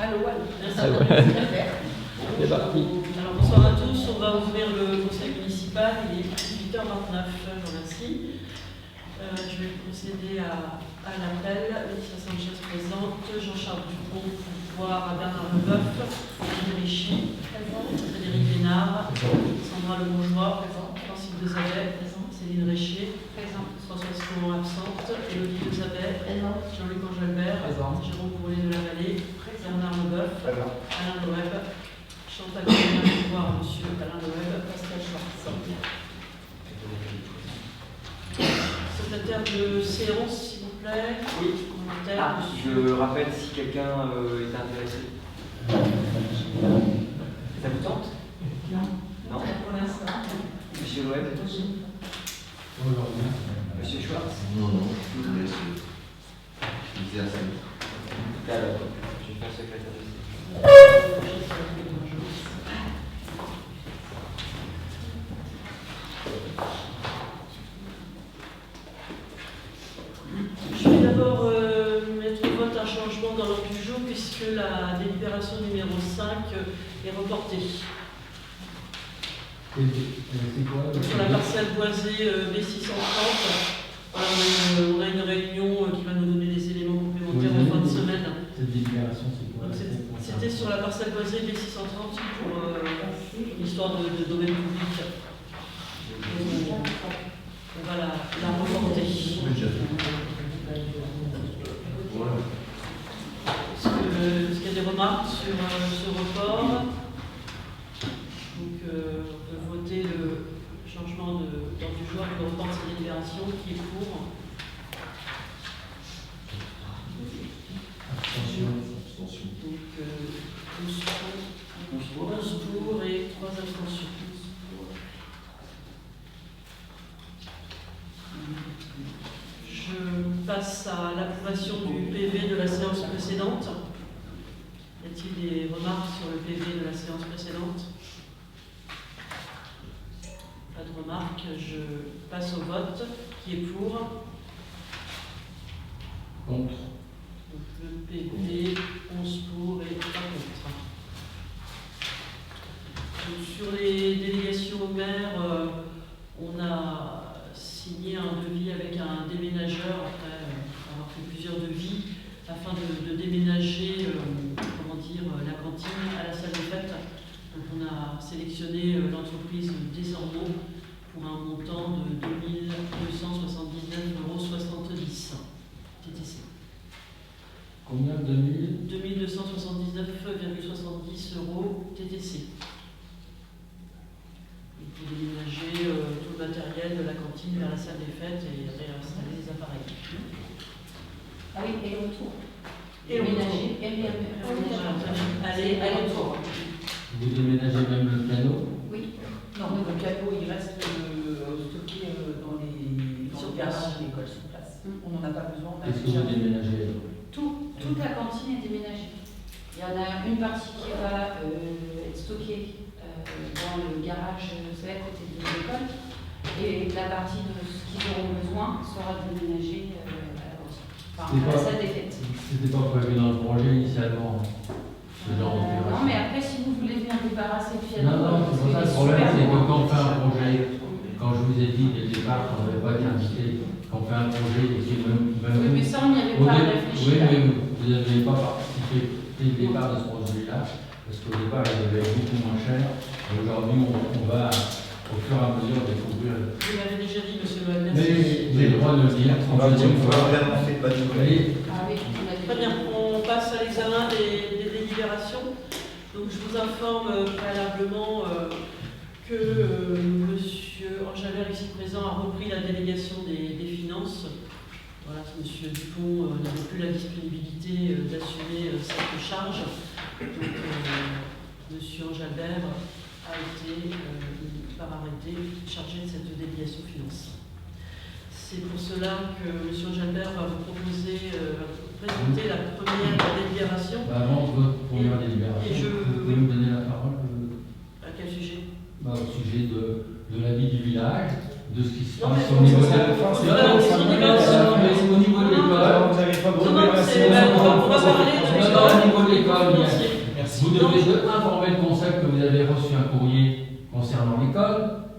Allô, allô. Ah ouais. C'est parti. Alors bonsoir à tous, on va ouvrir le conseil municipal, il est 18h29, je vous remercie. Je vais procéder à l'appel. Laetitia Sanchez présente, Jean-Charles Dupont, Pouvoir, Bernard Leboeuf, Jean Richy, Frédéric Lénard, Sandra Lemonjoie, Francine Desavet, Céline Réchier, Françoise Coulon absente, Élodie Desavet, Jean-Luc Angelbert, Jérôme Bourlet de la Vallée, Bernard Leboeuf, Alain Loeb, Chantal Pouvoir, monsieur Alain Loeb, Pascal Schwartz. Secrétaire de séance, s'il vous plaît. Oui. Commentaire. Je rappelle si quelqu'un est intéressé. Ça vous tente? Non. Pour l'instant. Monsieur Loeb? Monsieur Schwartz? Non, je vous laisse exercer. Alors, je vais faire secrétaire de séance. Je vais d'abord mettre au vote un changement dans l'ordre du jour puisque la délibération numéro 5 est reportée. C'est quoi Sur la parcelle boisée B630, on a une réunion qui va nous donner des éléments complémentaires en fin de semaine. Cette délibération, c'est quoi? C'était sur la parcelle boisée B630 pour une histoire de domaine public. On va la reporter. Est-ce qu'il y a des remarques sur ce report? Donc, on peut voter le changement d'ordre du jour et le report de cette délibération qui est pour. Abstention. Donc, 11 pour et 3 abstentions. Je passe à l'approbation du PV de la séance précédente. Y a-t-il des remarques sur le PV de la séance précédente? Pas de remarques. Je passe au vote. Qui est pour? Contre. Donc, le PV, 11 pour et 3 contre. Donc, sur les délégations au maire, on a signé un devis avec un déménageur après avoir fait plusieurs devis afin de déménager la cantine à la salle de fête. Donc on a sélectionné l'entreprise Desormeaux pour un montant de 2 279,70 € TTC. Combien? 2000 2279,70 € TTC. Pour déménager tout le matériel de la cantine vers la salle des fêtes et réinstaller les appareils. Ah oui, et retour. Et le Ménager. Allez, retour. Vous déménagez même le piano? Oui. Non, le piano, il reste stocké dans le garage de l'école sur place. On n'en a pas besoin. Qu'est-ce que vous déménagez? Toute la cantine est déménagée. Il y en a une partie qui va être stockée dans le garage, c'est à côté de l'école, et la partie de ce qu'ils auront besoin sera déménagée à la salle des fêtes. C'était pas prévu dans le projet initialement, ce genre d'opération. Non, mais après, si vous voulez venir débarrasser le piano, Non, c'est pour ça le problème, c'est que quand on fait un projet, quand je vous ai dit dès le départ qu'on n'avait pas été invité, quand on fait un projet et qui même oui, mais ça, on n'y avait pas réfléchi. Oui, mais vous n'avez pas participé dès le départ de ce projet-là, parce qu'au départ, il avait beaucoup moins cher. Et aujourd'hui, on va, au fur et à mesure, découvrir. Vous l'avez déjà dit, monsieur le maire. Mais vous avez le droit de le dire. On va avancer, pas de Allez. Ah oui, on a Très bien, on passe à l'examen des délibérations. Donc je vous informe préalablement que monsieur Angelbert, ici présent, a repris la délégation des finances. Voilà, monsieur Dupont n'avait plus la disponibilité d'assumer cette charge. Donc monsieur Angelbert a été, par arrêté, chargé de cette délégation finance. C'est pour cela que M. Angelbert va vous proposer, présenter la première délibération. Avant votre première délibération, vous pouvez me donner la parole À quel sujet? Au sujet de la vie du village, de ce qui se Non, passe mais au niveau de ça, l'école. c'est pas la question du village. Mais au niveau de l'école, Vous n'avez pas Non, non, c'est on va parler de au niveau de l'école, il y a informer le conseil que vous avez reçu un courrier concernant l'école,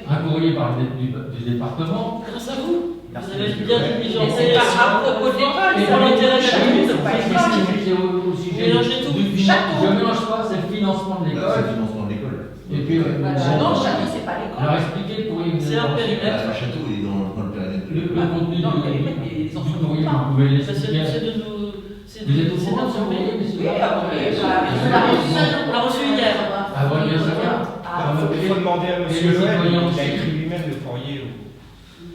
un courrier du département. Grâce à vous. Merci. Vous avez bien diligenté Mais c'est pas à propos de l'école, Et c'est pour l'intérêt de la commune, c'est pas l'école. c'est au sujet Mélangez tout. du Château. je ne mélange pas, c'est le financement de Là, c'est l'école. le financement de l'école. Et puis, Non, le château, c'est pas l'école. alors expliquez le courrier que vous C'est avez un reçu. périmètre. Le château, il est dans le périmètre. Le contenu Non, du mais les enfants ne courrier, vont pas. vous pouvez Ça, c'est l'expliquer. de nous. Vous êtes au courant de ce courrier, monsieur? Oui, On l'a reçu hier. Ah, voilà, bien sûr. Il faut demander à Et monsieur les Loeb, citoyens il a aussi. écrit lui-même le courrier.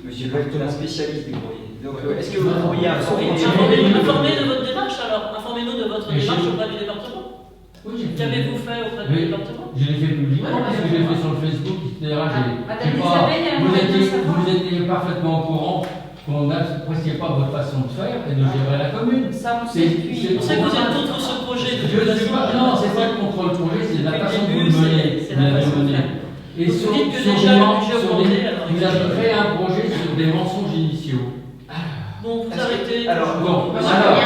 Monsieur Loeb est un spécialiste du courrier. Donc, est-ce que vous pourriez informer Informez de votre démarche alors. Informez-nous de votre Mais démarche j'ai- auprès du département. Oui, j'ai fait. Qu'avez-vous fait auprès du Oui. département? Je l'ai fait publiquement, parce que je l'ai fait sur le Facebook, etc. Madame Isabelle, elle Vous aimerait bien étiez, savoir. vous étiez parfaitement au courant qu'on n'appréciait pas votre façon de faire et de gérer la commune. Ça, on C'est- sait depuis. On sait que vous êtes contre ce projet. de Je toute ne suis façon. pas, non, c'est pas contre le projet, c'est la Depuis le façon dont début, vous le menez. c'est la façon de faire. Et Donc, sur, vous dites que sur déjà des le men- budget sur augmenté, des- alors vous avez créé un projet sur des mensonges initiaux. Bon, vous Est-ce que- arrêtez. alors, Bon, Moi, alors,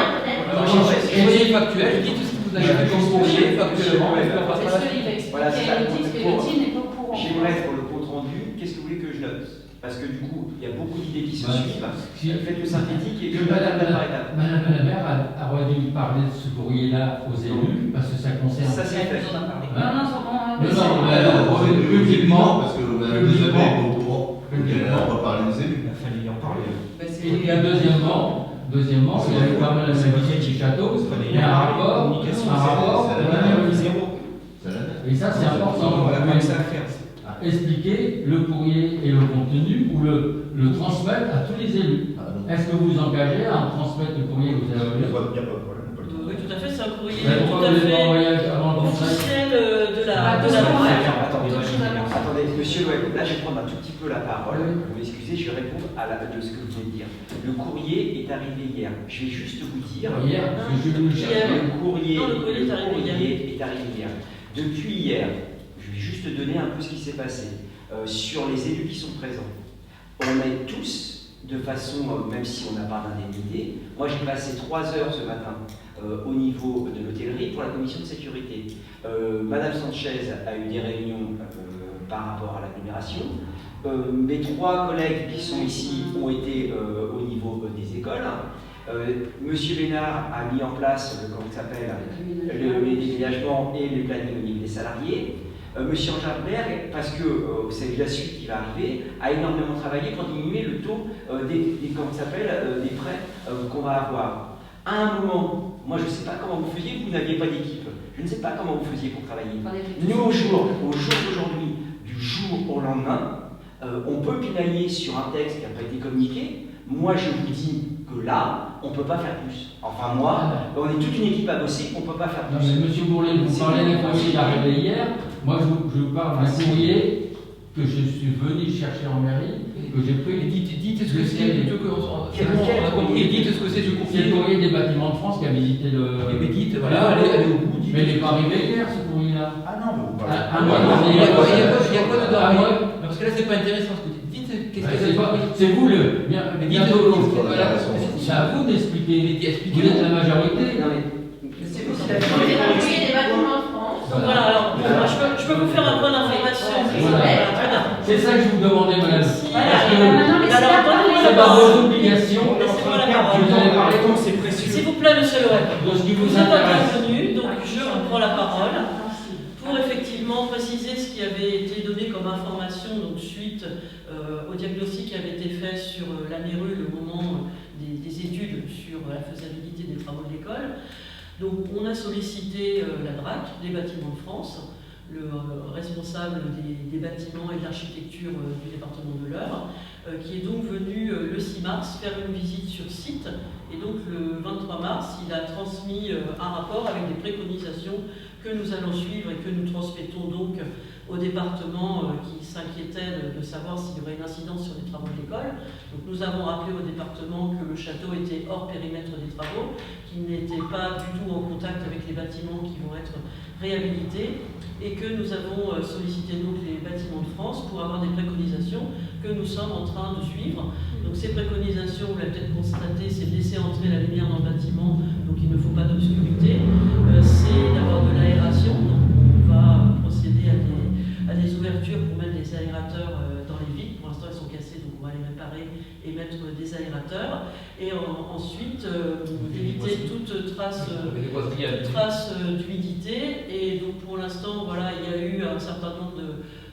Soyez factuel, dites tout ce que vous avez fait comme courrier factuellement. Ouais, parce qu'on passe Parce pas la qu'il va Voilà, c'est expliquer à ça. Elodie ce que Elodie n'est pas au courant. J'aimerais pour le compte rendu, qu'est-ce que vous voulez que je note? Parce que du coup, il y a beaucoup d'idées qui se Ouais. suivent. Faites le synthétique et que je note Madame étape par étape. la maire aurait dû parler de ce courrier-là aux élus, parce que ça concerne. Ça c'est fait. Non, non, Publiquement, parce que Madame publiquement. Isabelle est au courant. Donc, elle n'a pas parlé aux élus. Il a fallu y en parler. Et deuxièmement, il y a eu pas mal de visite du château, il y a un rapport, Communication, zéro. Ça l'a et ça c'est important. On a pas que ça à faire. Expliquer le courrier et le contenu ou le transmettre à tous les élus. Est-ce que vous vous engagez à transmettre le courrier que vous avez Il n'y a reçu? pas de problème. Oui, tout à fait, c'est un courrier Vous avez tout pas à les fait envoyé avant le conseil? officiel de la Attendez, D'autres choses à lancer. attendez, monsieur Loeb, là je vais prendre un tout petit peu la parole. Oui. Vous m'excusez, je vais répondre de ce que vous venez de dire. Le courrier est arrivé hier. Je vais juste vous dire. Hier, parce que je vais le chercher. Hier. Le courrier, Non, le courrier est arrivé hier. est arrivé hier. Depuis hier, je vais juste donner un peu ce qui s'est passé sur les élus qui sont présents. On est tous, de façon, même si on n'a pas d'indemnité, moi j'ai passé 3 heures ce matin au niveau de l'hôtellerie pour la commission de sécurité. Madame Sanchez a eu des réunions par rapport à l'agglomération. Mes 3 collègues qui sont ici ont été au niveau des écoles. Monsieur Bénard a mis en place, comment ça s'appelle, les déménagements et le planning au niveau des salariés. Monsieur Angerberg, parce que c'est la suite qui va arriver, a énormément travaillé pour diminuer le taux comment ça s'appelle, des prêts qu'on va avoir. À un moment, moi je ne sais pas comment vous faisiez, vous n'aviez pas d'équipe. Je ne sais pas comment vous faisiez pour travailler. Nous, au jour d'aujourd'hui, du jour au lendemain, on peut pinailler sur un texte qui n'a pas été communiqué. Moi, je vous dis que là, on ne peut pas faire plus. Enfin, moi, on est toute une équipe à bosser, on ne peut pas faire Non, plus. mais monsieur Bourlet, vous parlez d'un courrier qui est arrivé hier. Moi, je vous parle d'un courrier que je suis venu chercher en mairie, que j'ai pris. Dites ce que c'est plutôt que. Quel On a compris, dites ce que c'est ce C'est le courrier. courrier des bâtiments de France qui a visité le. Mais dites, voilà, allez au bout. dites. Mais il n'est pas arrivé hier, ce courrier-là. Ah non, mais vous parlez. Ah, Il y a quoi dedans? Ah, moi, Non, parce que là, c'est pas intéressant ce que vous dites. Dites qu'est-ce que c'est c'est. pas- c'est vous le. Bien, Mais bientôt, dites- voilà. C'est à vous d'expliquer. Vous êtes la majorité. Non, mais C'est vous qui C'est un courrier des bâtiments de France. Donc voilà, alors moi, je peux vous faire un point d'information. Voilà. Voilà, très bien. C'est ça que je vous demandais, madame. Si, Parce que non, mais c'est alors, la parole. c'est par vos obligations Laissez-moi la que parole. vous allez parler C'est précieux. S'il vous plaît, monsieur Loeb. de ce qui Vous vous êtes intéresse. intervenu, donc je reprends la parole pour effectivement préciser ce qui avait été donné comme information donc suite au diagnostic qui avait été fait sur la Mérule au moment des études sur la faisabilité des travaux de l'école. Donc on a sollicité la DRAC, des Bâtiments de France, le responsable des bâtiments et de l'architecture du département de l'Eure, qui est donc venu le 6 mars faire une visite sur site. Et donc le 23 mars, il a transmis un rapport avec des préconisations que nous allons suivre et que nous transmettons donc au département qui s'inquiétait de savoir s'il y aurait une incidence sur les travaux de l'école. Donc nous avons rappelé au département que le château était hors périmètre des travaux, qu'il n'était pas du tout en contact avec les bâtiments qui vont être réhabilités et que nous avons sollicité donc les Bâtiments de France pour avoir des préconisations que nous sommes en train de suivre. Donc ces préconisations, vous l'avez peut-être constaté, c'est de laisser entrer la lumière dans le bâtiment, donc il ne faut pas d'obscurité, c'est d'avoir de l'aération, aérateurs dans les villes. Pour l'instant, ils sont cassés, donc on va les réparer et mettre des aérateurs. Et ensuite, éviter toute trace d'humidité. Et donc pour l'instant, voilà, il y a eu un certain nombre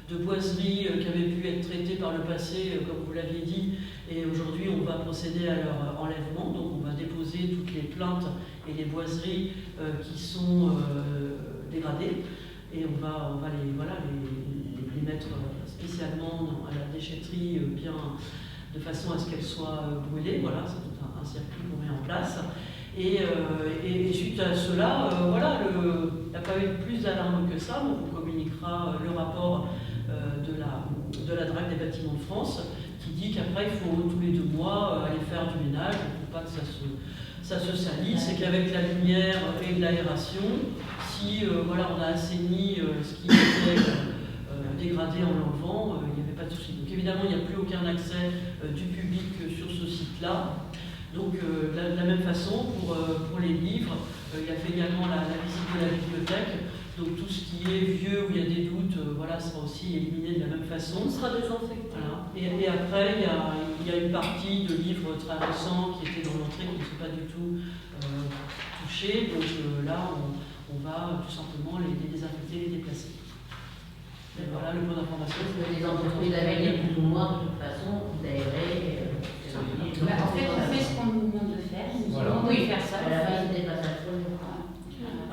de boiseries qui avaient pu être traitées par le passé, comme vous l'aviez dit. Et aujourd'hui, on va procéder à leur enlèvement. Donc on va déposer toutes les plaintes et les boiseries qui sont dégradées. Et on va les mettre spécialement à la déchetterie de façon à ce qu'elles soient brûlées. Voilà, c'est tout un circuit qu'on met en place. Et suite à cela, il n'y a pas eu plus d'alarme que ça. On vous communiquera le rapport de la DRAC des bâtiments de France qui dit qu'après, il faut tous les 2 mois aller faire du ménage pour pas que ça se salisse, et qu'avec la lumière et l'aération, si on a assaini ce qui était dégradé en l'enlevant, il n'y avait pas de souci. Donc évidemment, il n'y a plus aucun accès du public sur ce site-là. Donc de la même façon, pour les livres, il y a fait également la visite de la bibliothèque. Donc tout ce qui est vieux, où il y a des doutes, sera aussi éliminé de la même façon. On sera désinfecté. Voilà. Et après, il y a une partie de livres très récents qui étaient dans l'entrée, qui ne sont pas du tout touchés. Donc là, on va tout simplement les désinfecter, les déplacer. Et voilà le point d'information. Parce que les entreprises avaient plus ou moins, de toute façon, d'aérer. En fait, on fait ce qu'on nous demande de faire. Ils nous demandent de faire ça.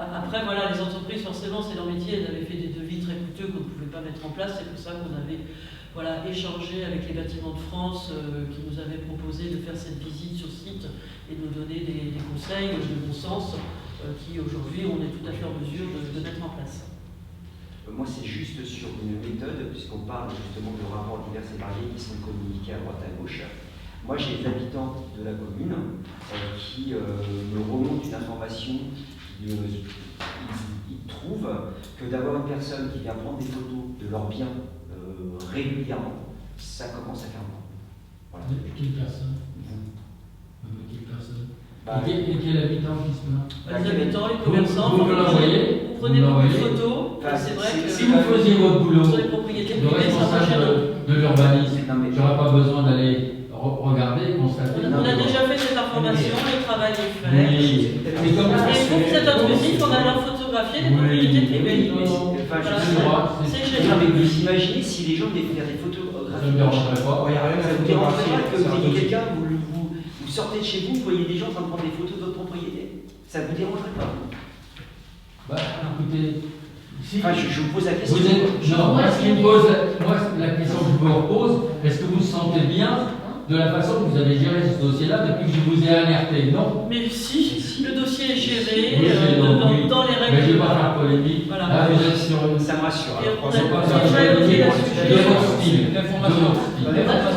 Après, voilà, les entreprises, forcément, c'est leur métier. Elles avaient fait des devis très coûteux qu'on ne pouvait pas mettre en place. C'est pour ça qu'on avait échangé avec les bâtiments de France qui nous avaient proposé de faire cette visite sur site et de nous donner des conseils de bon sens qui, aujourd'hui, on est tout à fait en mesure de mettre en place. Moi, c'est juste sur une méthode, puisqu'on parle justement de rapports divers et variés qui sont communiqués à droite à gauche. Moi, j'ai des habitants de la commune qui me remontent une information. Ils trouvent que d'avoir une personne qui vient prendre des photos de leurs biens régulièrement, ça commence à faire mal. Voilà. Quelle personne? Vous. Quelle personne? Bah, Et quel habitant qui se plaint? Les habitants, les commerçants, vous l'envoyez? vous prenez beaucoup de photos. C'est vrai que si vous faisiez votre boulot, sur les propriétés le privées, ça marche responsable de l'urbanisme, j'aurais pas besoin d'aller regarder, constater. On a déjà fait cette information, le travail est fait. Oui. Mais comme Et vous êtes intrusif, on a bien photographié les propriétés privées. C'est génial. Vous imaginez si les gens devaient faire des photographies? Ça ne me dérangerait pas. Ça vous dérangerait pas que vous ayez quelqu'un, vous sortez de chez vous, vous voyez des gens en train de prendre des photos de votre propriété? Ça vous dérangerait pas? Bah, écoutez, si je vous pose la question. vous êtes, non, moi, la question que je vous repose, est-ce que vous vous sentez bien de la façon que vous avez géré ce dossier-là depuis que je vous ai alerté? Non. Mais si, le dossier est géré Oui, dans les règles. Mais je ne vais pas faire polémique. Voilà. Là, vous êtes sur une... Ça me rassure. Et on C'est a pas ça, déjà évoqué le sujet. de votre style. L'information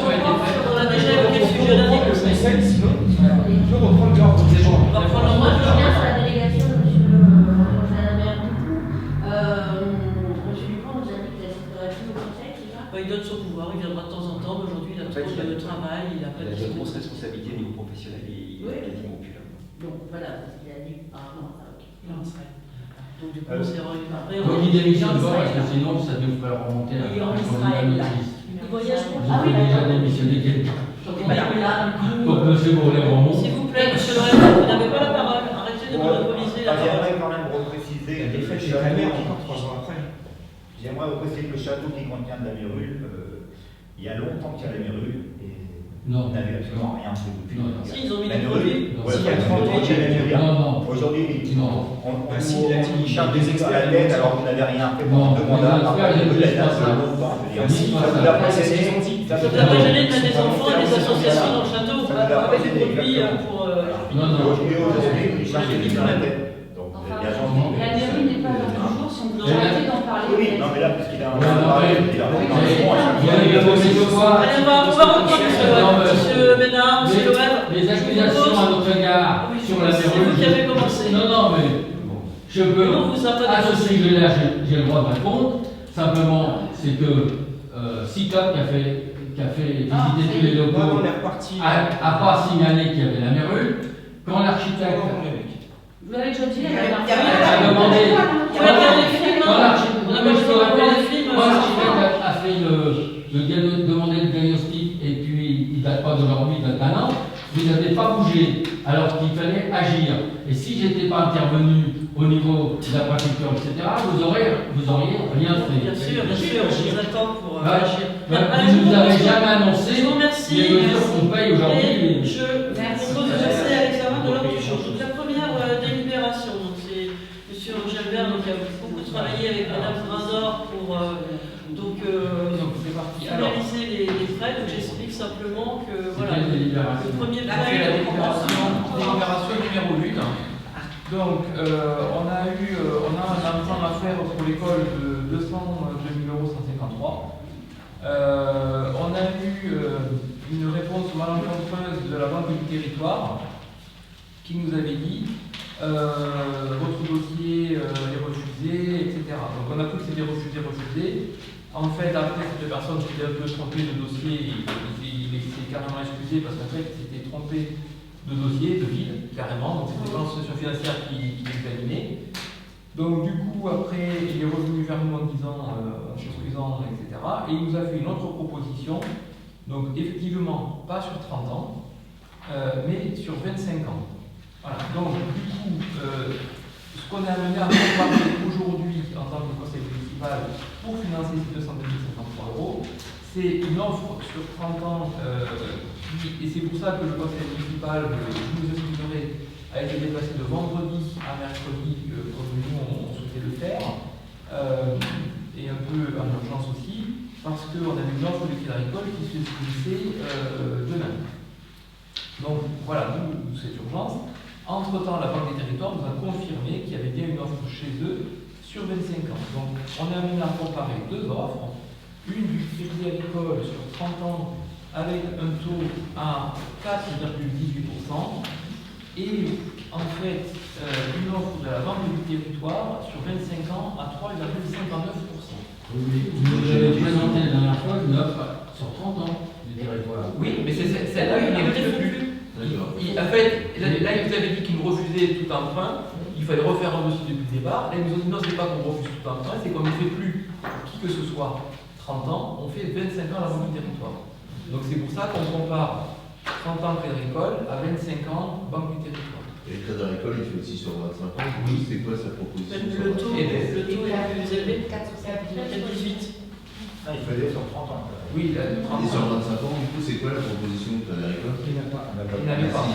a été faite. On a déjà évoqué le sujet lundi. Sinon, je peux reprendre l'ordre des gens. On va prendre le Moi, mot. je viens sur la délégation de monsieur le maire du coup. Monsieur Dupont nous a dit qu'il assisterait plus au conseil, c'est ça? Il donne son pouvoir, il viendra de temps en temps, mais aujourd'hui il a trop de travail, il a pas Il a de de grosses responsabilités au niveau professionnel et il est quasiment plus là. Donc voilà, c'est ce qu'il a dit. Ah non, ok. Non, c'est vrai. Donc du coup, on s'est réunion. Donc il démissionne pas, parce que sinon ça nous ferait remonter à Et en la Israël, là. notice. Il voyage pour Vous pouvez déjà démissionner quelqu'un. Donc voilà, là, du coup. Donc monsieur Bourlet-Romont. S'il vous plaît, monsieur Loeb, vous n'avez pas la parole, arrêtez de monopoliser la parole. J'aimerais quand même repréciser que le Chez ta mère, château, 3 ans après. j'aimerais repréciser que le château qui contient de la mérule, il y a longtemps qu'il y a la mérule et Non. on n'avait absolument rien fait depuis. Non, non. Si, ils ont mis La des mérule, produits. ouais, il y a 30 ans qu'il y a la mérule. Non, non. Aujourd'hui, Non. on Bah, si, il a dit, charge des des experts à la tête alors que vous n'avez rien fait Non, pendant 2 mandats. les experts, ils ne disent pas ça. longtemps, je veux dire. Ils disent pas Ça vous ça. a pas gêné. Ça vous a pas gêné de mettre des enfants et des associations dans le château Ça vous a pas avec des gêné, produits exactement. pour... Non, non. Et aujourd'hui, vous chargez des experts à la tête. Donc, vous Enfin, êtes bien gentil. la mairie n'est pas là toujours, si on peut Non. arrêter d'en parler. Oui, non, mais là, parce qu'il a un Ouais, non, parlé, mais- il a mais- raison à chaque Vous fois. avez posé deux fois. Allez, on va reprendre monsieur Ménard, monsieur Loeb. Les accusations à notre égard Oui, sur la c'est mérule. vous qui avez commencé. Non, non, mais je peux. Non, vous avez pas À ce dénoncé. sujet-là, j'ai le droit de répondre. Simplement, c'est que CITOP qui a fait visiter tous les Non, locaux on est reparti. a pas signalé qu'il y avait la mérule. Quand l'architecte Vous l'avez déjà dit, la dernière Il y a- fois. a demandé. Vous pouvez regarder les films, Quand hein. l'architecte On a pas besoin de voir les films. quand l'architecte a fait au niveau de l'infrastructure, etc., vous auriez rien fait. Bien sûr, je vous attends pour agir. Vous ne nous avez jamais annoncé Je vous remercie. les mesures qu'on paye aujourd'hui. Et je propose de passer à l'examen de l'ordre du jour. Donc, la première délibération, donc c'est M. Angelbert, donc, qui a beaucoup travaillé avec Mme Grindor pour finaliser les frais. Donc j'explique simplement que voilà, le premier Là, c'est la délibération numéro 1. Donc, on a un emprunt à faire pour l'école de 202 000 153. On a eu une réponse malencontreuse de la Banque du Territoire qui nous avait dit votre dossier est refusé, etc. Donc, on a cru que c'était refusé. En fait, après, cette personne s'était un peu trompée de dossier, il s'est carrément excusé parce qu'en fait, il s'était trompé de dossier, de ville, carrément. Donc, c'était pas l'institution financière qui l'examinait. Donc, du coup, après, il est revenu vers nous en disant, en s'excusant, etc. Et il nous a fait une autre proposition. Donc, effectivement, pas sur 30 ans, mais sur 25 ans. Voilà. Donc, du coup, ce qu'on est amené à comparer aujourd'hui en tant que conseil municipal pour financer ces 252 053 €, c'est une offre sur 30 ans, et c'est pour ça que le conseil municipal, je vous expliquerai, a été déplacé de vendredi à mercredi, comme nous on souhaitait le faire, et un peu en urgence aussi, parce qu'on avait une offre de crédit agricole qui se finissait demain. Donc voilà, nous, cette urgence. Entre-temps, la Banque des Territoires nous a confirmé qu'il y avait bien une offre chez eux sur 25 ans. Donc, on est amené à comparer deux offres. Une du crédit agricole sur 30 ans avec un taux à 4,18% et en fait une offre de la Banque du Territoire sur 25 ans à 3,59%. Oui, vous nous avez présenté la dernière fois une offre sur 30 ans du territoire. Oui, mais c'est celle-là qui n'existe plus. En fait, là, il vous avait dit qu'il nous refusait tout emprunt, il fallait refaire un dossier depuis le départ. Là, il nous a dit non, c'est pas qu'on refuse tout emprunt, c'est qu'on ne fait plus qui que ce soit 30 ans, on fait 25 ans à la Banque du Territoire. Donc c'est pour ça qu'on compare 30 ans Crédit Agricole à 25 ans Banque du Territoire. Et le Crédit Agricole, il fait aussi sur 25 ans. Oui. C'est quoi sa proposition? Le taux est plus élevé, 4,18. Ah, il faisait sur 30 ans. Oui, 30 Et sur ans. 25 ans, du coup, c'est quoi la proposition du Crédit Agricole? Il n'avait pas.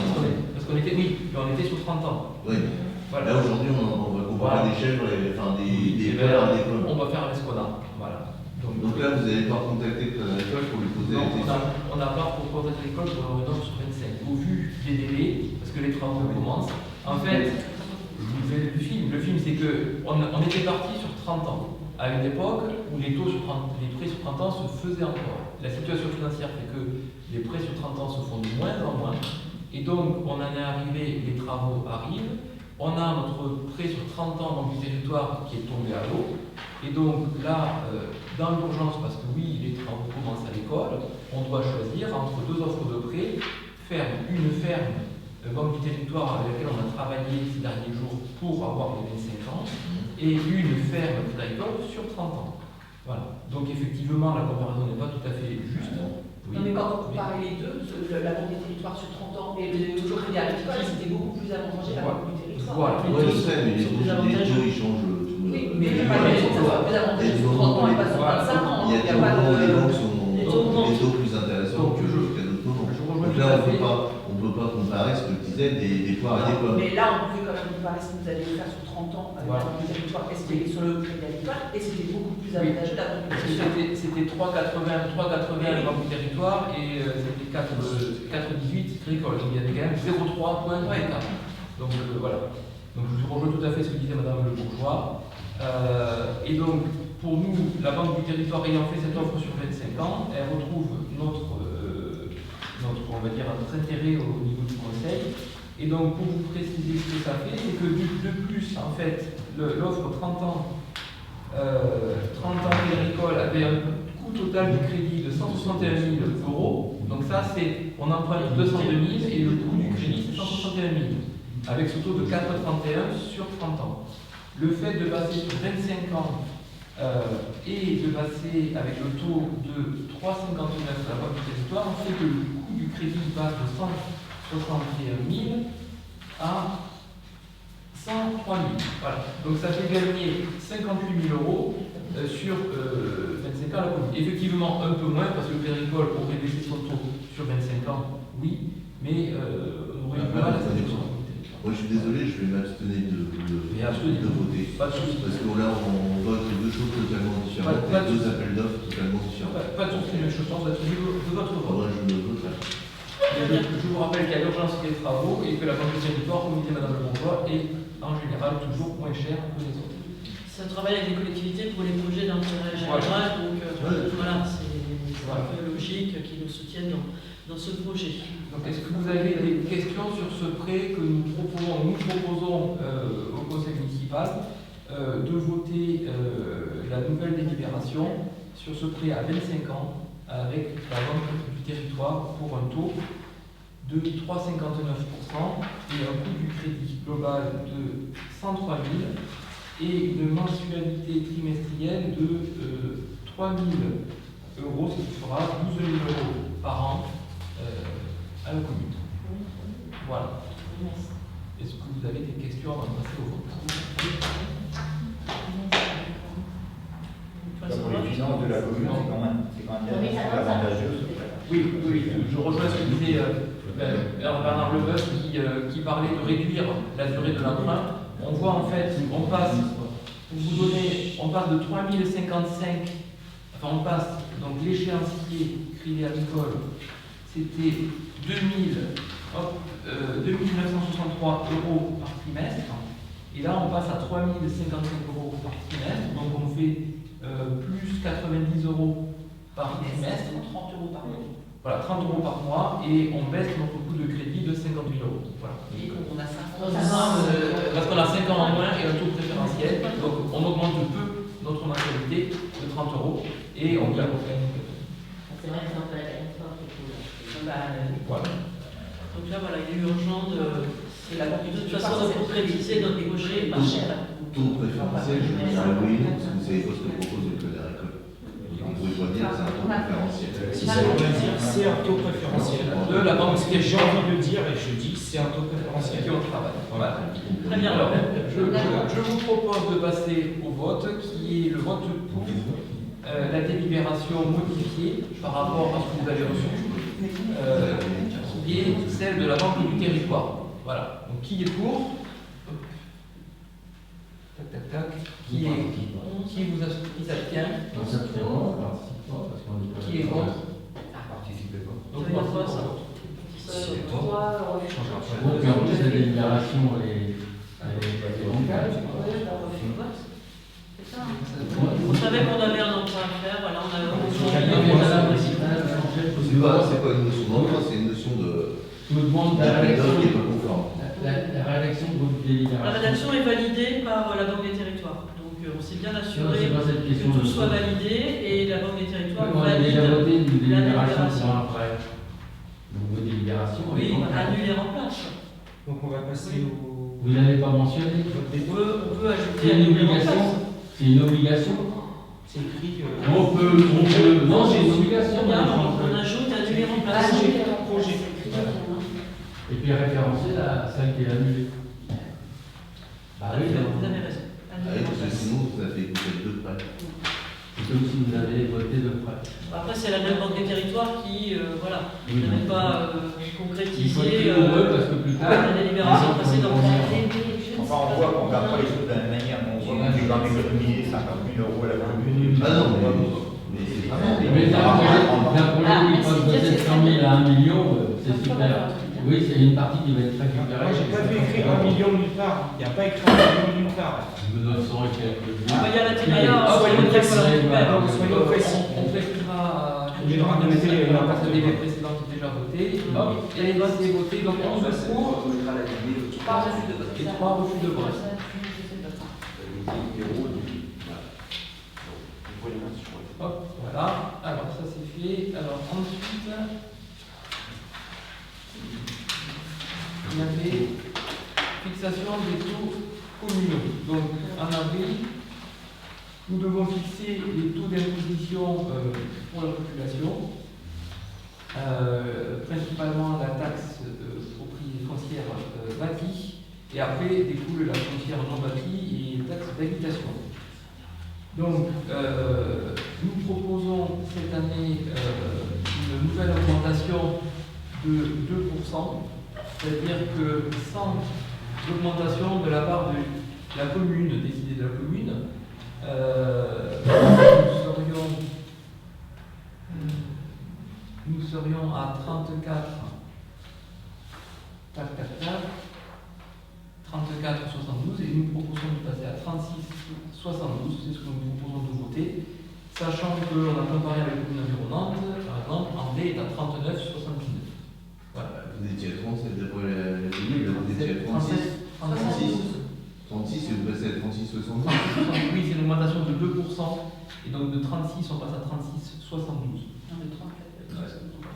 Parce qu'on était, oui, mais on était sur 30 ans. Oui. Voilà. Là, aujourd'hui, on va comparer des chèvres, enfin des pères à des pommes. On va faire avec ce qu'on a. Voilà. Donc là, vous n'allez pas contacter le Crédit Agricole pour lui poser Non, des questions? on n'a pas pour contacter l'école pour avoir une offre sur 25. Au vu des délais, parce que les travaux commencent, en fait, je vous ai le film c'est qu'on était parti sur 30 ans, à une époque où les prêts sur 30 ans se faisaient encore. La situation financière fait que les prêts sur 30 ans se font de moins en moins, et donc on en est arrivé, les travaux arrivent, on a notre prêt sur 30 ans dans du territoire qui est tombé à l'eau, et donc là, dans l'urgence, parce que oui, les travaux commencent à l'école, on doit choisir entre deux offres de prêt, une ferme Banque du Territoire avec laquelle on a travaillé ces derniers jours pour avoir les 25 ans, et une ferme Crédit Agricole sur 30 ans. Voilà. Donc effectivement, la comparaison n'est pas tout à fait juste. Oui. Non, mais quand vous comparez les deux, la Banque des Territoires sur 30 ans et le Crédit Agricole, c'était beaucoup plus avantageux la Banque du Territoire. Voilà. Oui, je sais, mais les taux, ils changent. Oui, mais il n'y a pas de raison que ça soit plus avantageux sur 30 ans et pas sur 25 ans. Il y a des moments où les banques sont des taux plus intéressants qu'à d'autres moments. Donc là, on ne peut pas comparer ce que je disais des poires et des pommes. Mais là, on pouvait quand même comparer ce que vous allez faire sur 30 ans avec la Banque du Territoire et ce qui est sur le Crédit Agricole, et c'était beaucoup plus avantageux la Banque du Territoire. C'était 3,80 la Banque du Territoire et c'était 4,18 Agricole. Donc il y avait quand même 0,3 points d'écart. Donc voilà. Donc je rejoins tout à fait ce que disait Madame Le Bourgeois. Et donc pour nous, la Banque du Territoire ayant fait cette offre sur 25 ans, elle retrouve on va dire, notre intérêt au niveau du Conseil. Et donc, pour vous préciser ce que ça fait, c'est que de plus, en fait, l'offre 30 ans agricole avait un coût total du crédit de 161 000 €. Donc ça, c'est, on emprunte 202 000 et le coût du crédit, c'est 161 000, avec ce taux de 4,31 sur 30 ans. Le fait de passer sur 25 ans et de passer avec le taux de 3,59 à la Banque du Territoire, on fait que le coût du crédit passe de 161 000 à 103 000. Voilà. Donc ça fait gagner 58 000 euros sur 25 ans à la commune. Effectivement, un peu moins parce que le Péricole aurait baissé son taux sur 25 ans, oui, mais on aurait eu mal à sa décision. Moi, je suis désolé, je vais m'abstenir de voter. Pas de souci. Parce que là, on vote deux choses totalement différentes, Pas de deux appels d'offres totalement différents. Pas de souci, mais je pense d'être de votre vote. Moi, je le voterai. Je vous rappelle qu'il y a l'urgence des travaux et que la banque du territoire, comité Madame Le Bourgeois, est en général toujours moins chère que les autres. Ça travaille avec les collectivités pour les projets d'intérêt général, donc voilà, c'est un peu logique qu'ils nous soutiennent dans ce projet. Donc, est-ce que vous avez des questions sur ce prêt que nous proposons au conseil municipal de voter la nouvelle délibération sur ce prêt à 25 ans avec la banque du territoire pour un taux de 3,59% et un coût du crédit global de 103 000 et une mensualité trimestrielle de 3 000 euros, ce qui fera 12 000 euros par an à la commune. Voilà. Est-ce que vous avez des questions avant de passer au vote? Pour les finances de la commune, c'est quand même bien avantageux. Oui, je rejoins ce que disait Bernard Leboeuf qui parlait de réduire la durée de l'emprunt. On voit en fait, on passe de 3055, enfin on passe, donc l'échéancier Crédit Agricole, c'était 2963 euros par trimestre, et là on passe à 3055 euros par trimestre, donc on fait plus 90 euros par trimestre, 30 euros par mois. Voilà, 30 euros par mois, et on baisse notre coût de crédit de 50 000 euros. Voilà. Et on a 5 ans. Parce qu'on a 5 ans en moins et un taux préférentiel, donc on augmente peu notre mensualité de 30 euros, et on gagne. C'est vrai que c'est un peu la catastrophe. Voilà. Donc là, voilà, il est urgent de toute façon de concrétiser notre projet par cher. Taux préférentiel, je vais dire oui, parce que vous savez pas ce que propose le Crédit Agricole. Vous pouvez pas dire que c'est un taux préférentiel. Si ça veut dire, c'est un taux préférentiel. De la banque, Ce que j'ai envie de dire, et je dis, c'est un taux préférentiel. qui on travaille. Voilà. Très bien. Alors, je vous propose de passer au vote, qui est le vote pour la délibération modifiée par rapport à ce que vous avez reçu, qui est celle de la banque du territoire. Voilà. Donc, qui est pour? Tac, tac, tac. Qui s'abstient? On s'abstient, on participe pas parce qu'on est pas. Qui est contre? Participez pas. Donc, Ça veut dire quoi, ça? Donc en plus la délibération elle est bancale. On savait qu'on avait un emprunt à faire, voilà, on avait C'est pas une notion d'emprunt, c'est une notion de. Je me demande L'appel d'offres qui n'est pas conforme. la rédaction de votre délibération. La rédaction est validée par la Banque des Territoires. Donc on s'est bien assuré que tout soit validé et la Banque des Territoires On a valide déjà voté une la délibération délibération. pour un prêt. Donc vos délibérations. Oui, annuler en place. Donc on va passer au. Vous n'avez pas mentionné. On peut ajouter C'est une annuler en obligation. place. C'est une obligation. C'est écrit. On peut. Non, c'est une obligation. On ajoute annuler en place. Projet. Et puis référencer celle qui est annulée. Bah oui, Vous avez raison. Ah Annuler oui, en parce que place. sinon, vous avez peut-être deux prêts. c'est comme si vous avez voté de prêt. Après, c'est la même Banque des Territoires qui, voilà, Oui, n'avait donc, pas il faut concrétisé être heureux parce que plus tard. la délibération précédente. Enfin, on voit qu'on ne regarde pas les choses de la même manière. On voit qu'on peut quand même économiser 50 000 euros à la commune. Ah non, mais c'est vraiment. Mais d'un projet qui passe de 700 000 à 1 million, c'est super. Oui, c'est une partie qui va être récupérée. Moi, j'ai pas vu écrire 1 million nulle part. Il n'y a pas écrit 1 million nulle part. Je me donne 100 et quelques. Il y a la TVA, soyons on précis. récupère. Soyons précis. On précisera On lui donnera de mettre la n'importe partie quoi. précédente déjà votée. Hop, et c'est voté, donc 11 pour et 3 refus de vote. Hop, voilà. Alors ça c'est fait. Alors ensuite, il y avait fixation des taux communaux. Donc en avril, nous devons fixer les taux d'imposition pour la population, principalement la taxe foncière bâtie Et après découle la foncière non bâtie et taxe d'habitation. Donc, nous proposons cette année une nouvelle augmentation de 2%, c'est-à-dire que sans augmentation de la part de la commune, décidée de la commune, nous serions à 34, 34,72 et nous proposons de passer à 36,72, c'est ce que nous proposons de voter, sachant qu'on a comparé avec les communes environnantes, par exemple, Andé est à 39,79. Voilà. Vous étiez à 37 d'après la commune, là vous étiez à 36. 36 et vous passez à 36,72. Oui, c'est une augmentation de 2%, et donc de 36, on passe à 36,72. Non, de 34.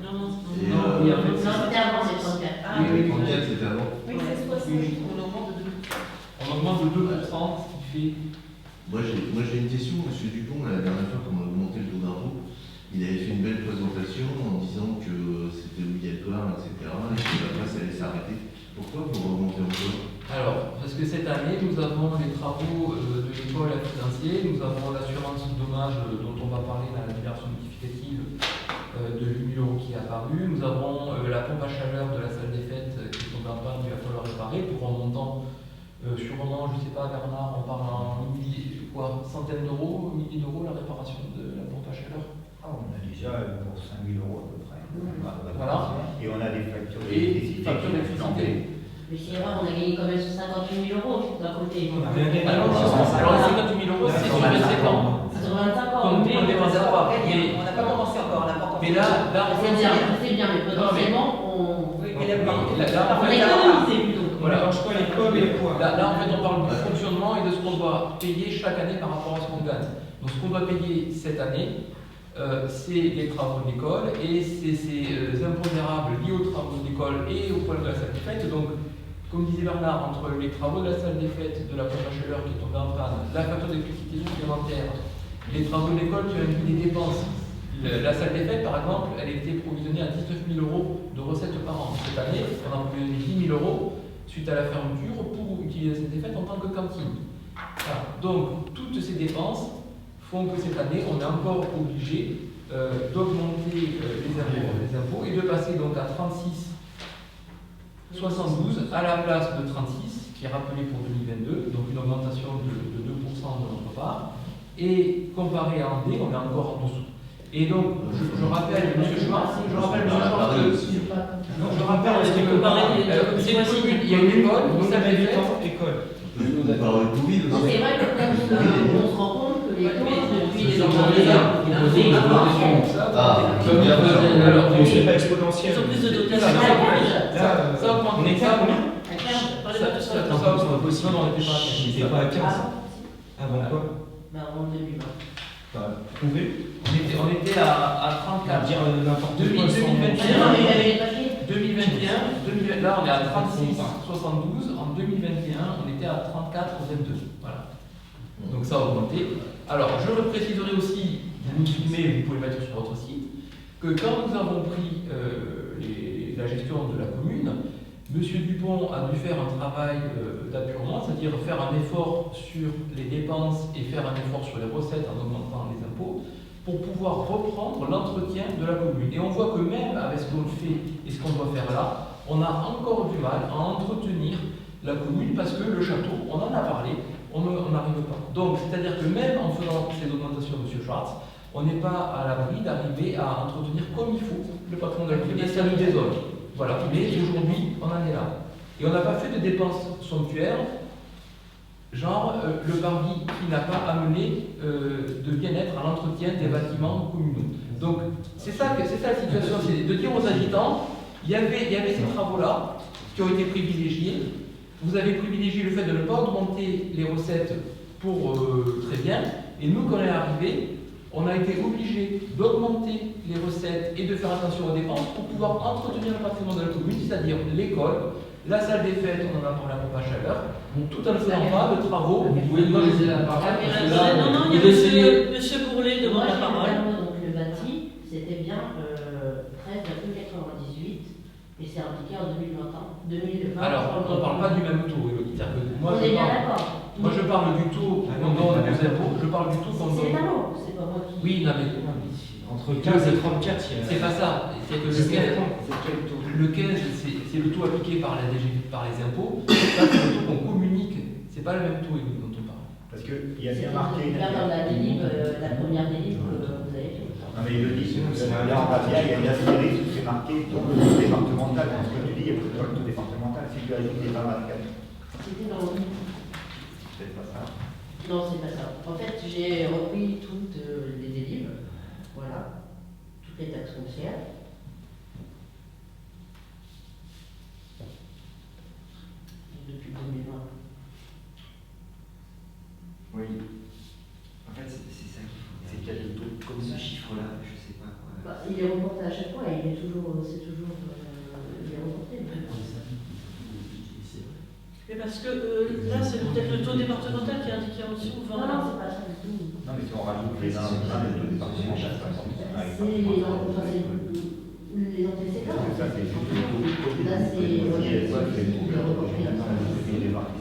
Non, Et oui, en fait, Non, c'était avant, c'est 34. Ah, oui, 34 c'était avant. Oui, c'est 60. On augmente de 2%. On augmente de 2%, ce qui fait. Moi j'ai une question, monsieur Dupont, la dernière fois qu'on a augmenté le taux d'impôt, il avait fait une belle présentation en disant que c'était obligatoire, etc. et qu'après ça allait s'arrêter. Pourquoi vous remontez encore? Alors, parce que cette année, nous avons les travaux de l'école à financier, nous avons l'assurance dommage dont on va parler dans la déclaration notificative de 8 000 € qui est apparue, nous avons la pompe à chaleur de la salle des fêtes qui est tombée en panne, qu'il va falloir réparer pour un montant sûrement, je ne sais pas Bernard, on parle en centaines d'euros, milliers d'euros la réparation de la pompe à chaleur. On a déjà pour 5 000 € à peu près. Voilà. Et on a des factures Et factures d'électricité. Mais c'est vrai, on a gagné quand même 58 000 € d'un côté. On a rien gagné. Alors les 58 000 € c'est sur 25 ans. Sur 25 ans, Comme mais on ne dépensait pas. On n'a pas commencé encore, on n'a pas encore. Mais là en fait, c'est bien, mais potentiellement, on là, économise plutôt. voilà. Alors, je crois les pommes et les pois. Là, en fait, on parle du fonctionnement et de ce qu'on doit payer chaque année par rapport à ce qu'on gagne. Donc, ce qu'on doit payer cette année, c'est les travaux de l'école et c'est ces impondérables liés aux travaux de l'école et au problème de la salle des fêtes. Donc, comme disait Bernard, entre les travaux de la salle des fêtes, de la pompe à chaleur qui est tombée en panne, la facture d'électricité supplémentaire, les travaux de l'école qui ont inclus des dépenses. La salle des fêtes, par exemple, elle était provisionnée à 19 000 € de recettes par an. Cette année, on a provisionné 10 000 € suite à la fermeture pour utiliser la salle des fêtes en tant que cantine. Voilà. Donc, toutes ces dépenses font que cette année, on est encore obligé d'augmenter les impôts et de passer donc à 36,72 à la place de 36, qui est rappelé pour 2022, donc une augmentation de 2% de notre part. Et comparé à Andé, on est encore en dessous. Et donc, je rappelle, M. Schwartz, c'est une commune, il y a une école, Nous, une salle des fêtes. école. On parle de Covid aussi. C'est vrai que on se rend compte que les causes depuis les Alors, C'est pas exponentiel. Ils ont plus de ça dotation. augmente. On était à combien? Ça augmente possible, on n'était pas. J'étais pas à 15. Avant quoi? En 2020. Prouvé. On était à 34. Dire n'importe quoi. 2021, là on est à 36,72. En 2021, on était à 34,22. Voilà. Donc ça a augmenté. Alors, je le préciserai aussi, vous nous filmez, vous pouvez le mettre sur votre site, que quand nous avons pris la gestion de la commune, M. Dupont a dû faire un travail d'appurement, c'est-à-dire faire un effort sur les dépenses et faire un effort sur les recettes en augmentant les impôts, pour pouvoir reprendre l'entretien de la commune. Et on voit que même avec ce qu'on fait et ce qu'on doit faire là, on a encore du mal à entretenir la commune parce que le château, on en a parlé, on n'arrive pas. Donc, c'est-à-dire que même en faisant ces augmentations, M. Schwartz, on n'est pas à l'abri d'arriver à entretenir comme il faut le patron de la commune et ça nous désole. Voilà, mais aujourd'hui, on en est là. Et on n'a pas fait de dépenses somptuaires, genre le parvis qui n'a pas amené de bien-être à l'entretien des bâtiments communaux. Donc, c'est ça la situation, c'est de dire aux habitants, il y avait ces travaux-là qui ont été privilégiés. Vous avez privilégié le fait de ne pas augmenter les recettes pour très bien, et nous, quand on est arrivé, on a été obligé d'augmenter les recettes et de faire attention aux dépenses pour pouvoir entretenir le patrimoine de la commune, c'est-à-dire l'école, la salle des fêtes, on en a parlé à la pompe à chaleur, tout en ne faisant pas de travaux. Vous pouvez nous laisser la parole. Non, il y a monsieur Bourlet demande la parole. Donc le bâti, c'était bien 13,98 et c'est appliqué en 2020. Alors, on ne parle pas du même taux, Elodie. C'est-à-dire que On est bien d'accord. moi, je parle du taux qu'on donne aux impôts, je parle du taux qu'on C'est donne. pas moi, c'est pas moi qui. Oui, non, mais Entre 15 et 34, il y a. c'est pas ça. C'est que C'est quel taux? le 15, c'est le taux appliqué par la DG, par les impôts. Ça, c'est le taux qu'on communique. C'est pas le même taux dont on parle. Parce qu'il y a bien marqué. Là, dans la délib, la première délib que vous avez fait. Non mais ils le disent, là on va bien, il y a une astérisque où c'est marqué taux de départemental. Dans ce que tu dis, il n'y a pas de taux départemental. Si tu ajoutes des 24, C'était dans le. c'est pas ça. Non, c'est pas ça. En fait, j'ai repris toutes les délibs. Voilà. Toutes les taxes foncières. Depuis 2020. Oui. En fait, c'est ça qu'il faut. C'est qu'il y a le taux comme ce chiffre-là, je sais pas quoi. Bah, il est reporté à chaque fois, il est toujours, c'est toujours, il est reporté. Mais parce que là, c'est peut-être le taux départemental qui est indiqué en dessous. Non, non, c'est pas ça du tout. Non mais si on rajoute les uns le taux départemental, ça va. C'est les antécédents. Ça c'est juste le taux. Là, c'est Vous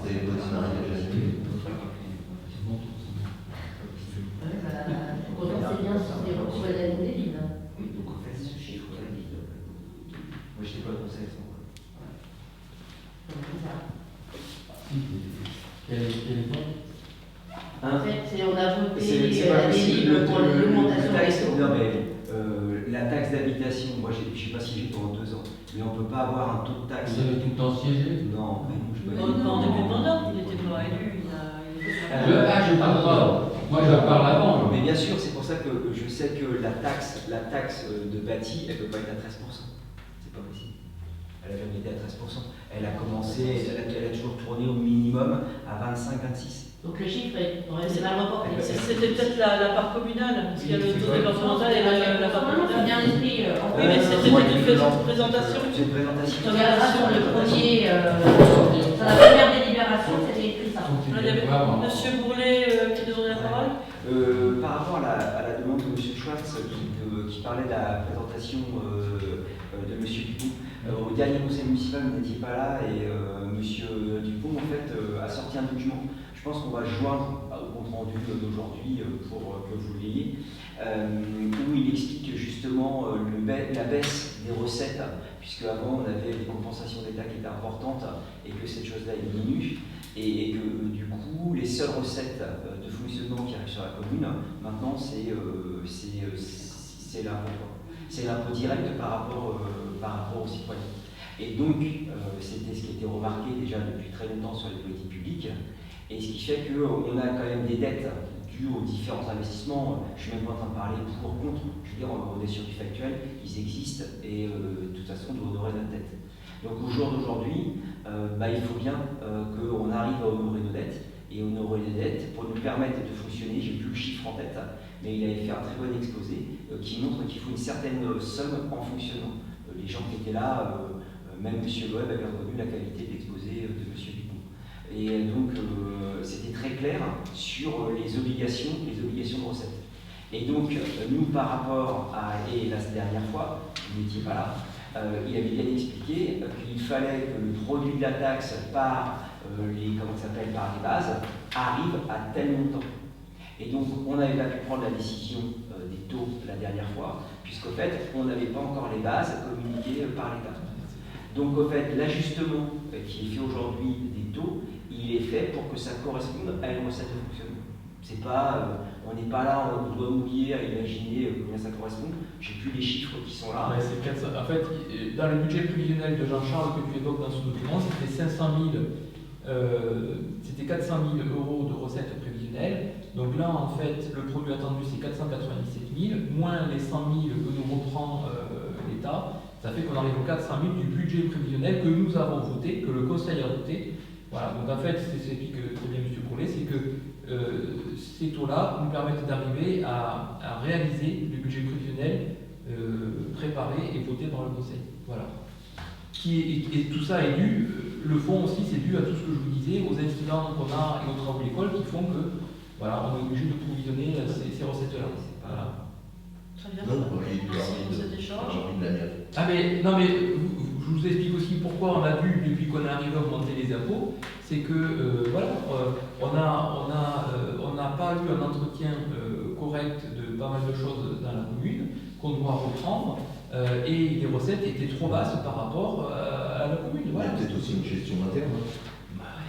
avez votre mariage à l'année. Pourtant, c'est bien si c'est reçu à la délib. Oui, donc en fait, ce chiffre-là, moi je n'étais pas au conseil à ce moment-là. Quel est ton? En fait, on a voté C'est la pas possible. délib pour l'augmentation Le taxe, des taux. non, mais la taxe d'habitation, moi je n'ai pas siégé pendant 2 ans, mais on ne peut pas avoir un taux de taxe. Vous avez tout le temps siégé? Non, mais non, je peux Pas en début de mandat, il n'était pas élu. Je parle pas. Moi, je parle avant. Mais bien sûr, c'est pour ça que je sais que la taxe de bâti, elle ne peut pas être à 13%. C'est pas possible. Elle n'a jamais été à 13%. Elle a commencé, elle a toujours tourné au minimum à 25-26. Donc le chiffre est mal reporté. C'était peut-être la part communale, parce qu'il y a le taux départemental et la part Non, non, c'est communale. bien l'esprit. Oui, mais c'était une présentation. C'est une présentation. Tu regarderas sur le premier, sur la première délibération, c'était écrit ça. Il y avait Monsieur Bourlet qui demandait la parole. Par rapport à la demande de M. Schwartz qui parlait de la présentation de M. Dupont, au dernier conseil municipal, vous n'étiez pas là et M. Dupont en fait, a sorti un document. Je pense qu'on va joindre au compte rendu d'aujourd'hui pour que vous l'ayez, où il explique justement la baisse des recettes, puisque avant on avait des compensations d'État qui étaient importantes et que cette chose-là diminue. Et que du coup, les seules recettes de fonctionnement qui arrivent sur la commune, maintenant, c'est l'impôt. C'est l'impôt direct par rapport aux citoyens. Et donc, c'était ce qui était remarqué déjà depuis très longtemps sur les politiques publiques. Et ce qui fait qu'on a quand même des dettes dues aux différents investissements. Je ne suis même pas en train de parler pour ou contre. Je veux dire, on est sur du factuel, ils existent et de toute façon, on doit honorer notre dette. Donc au jour d'aujourd'hui, il faut bien qu'on arrive à honorer nos dettes. Et honorer les dettes, pour nous permettre de fonctionner, j'ai plus le chiffre en tête, mais il avait fait un très bon exposé qui montre qu'il faut une certaine somme en fonctionnement. Les gens qui étaient là, même M. Loeb avait reconnu la qualité de l'exposé de M. Dupont. Et donc c'était très clair sur les obligations de recettes. Et donc nous par rapport à, et la dernière fois, vous n'étiez pas là, il avait bien expliqué qu'il fallait que le produit de la taxe par par les bases arrive à tel montant. Et donc on n'avait pas pu prendre la décision des taux la dernière fois, puisqu'au fait on n'avait pas encore les bases communiquées par l'État. Donc au fait l'ajustement qui est fait aujourd'hui des taux, il est fait pour que ça corresponde à une recette de fonctionnement. C'est pas, on n'est pas là, on doit mouiller à imaginer combien ça correspond. J'ai plus les chiffres qui sont là. Ouais, c'est 400. En fait, dans le budget prévisionnel de Jean-Charles que tu évoques dans ce document, c'était 400 000 euros de recettes prévisionnelles. Donc là, en fait, le produit attendu, c'est 497 000, moins les 100 000 que nous reprend l'État. Ça fait qu'on arrive aux 400 000 du budget prévisionnel que nous avons voté, que le Conseil a voté. Voilà, donc en fait, c'est ce que très bien M. Bourlet, c'est que ces taux-là nous permettent d'arriver à réaliser le budget prévisionnel préparé et voté par le Conseil. Voilà. Et tout ça est dû, le fond aussi, c'est dû à tout ce que je vous disais, aux incidents qu'on a et aux travaux de l'école qui font que voilà, on est obligé de provisionner ces recettes-là. Voilà. Très bien. Non, vous parliez Merci pour cet échange. de la mairie. Ah mais non mais je vous explique aussi pourquoi on a dû, depuis qu'on est arrivé, augmenter les impôts, c'est que voilà, on n'a pas eu un entretien correct de pas mal de choses dans la commune qu'on doit reprendre et les recettes étaient trop basses par rapport à la commune. Il y a peut-être aussi une gestion interne.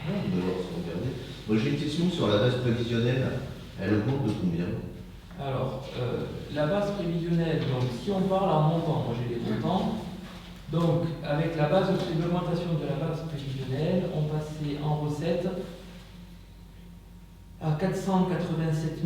On doit se regarder. Moi j'ai une question sur la base prévisionnelle. Elle augmente de combien? Alors, la base prévisionnelle, donc si on parle en montant, moi j'ai les montants, donc avec la base de l'augmentation de la base prévisionnelle, on passait en recette à 487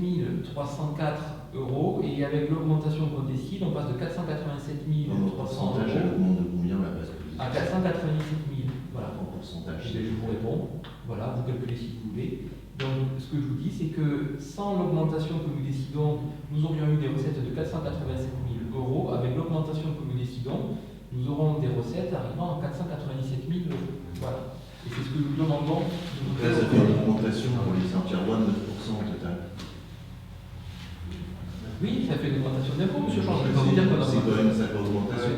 304 €, et avec l'augmentation qu'on décide, on passe de 487 300 pourcentage, elle augmente de combien la base prévisionnelle? à 497 000. Voilà. En pourcentage. Je vous réponds. Voilà, vous calculez si vous voulez. Donc, ce que je vous dis, c'est que sans l'augmentation que nous décidons, nous aurions eu des recettes de 487 000 €. Avec l'augmentation que nous décidons, nous aurons des recettes arrivant à 497 000 €. Voilà. Et c'est ce que nous demandons. Donc là, ça fait une augmentation pour les Saint-Pierrois de 9% au total. Oui, ça fait une augmentation d'impôts, monsieur Jean. Je vais pas vous dire qu'on a C'est quand même ça fait augmentation.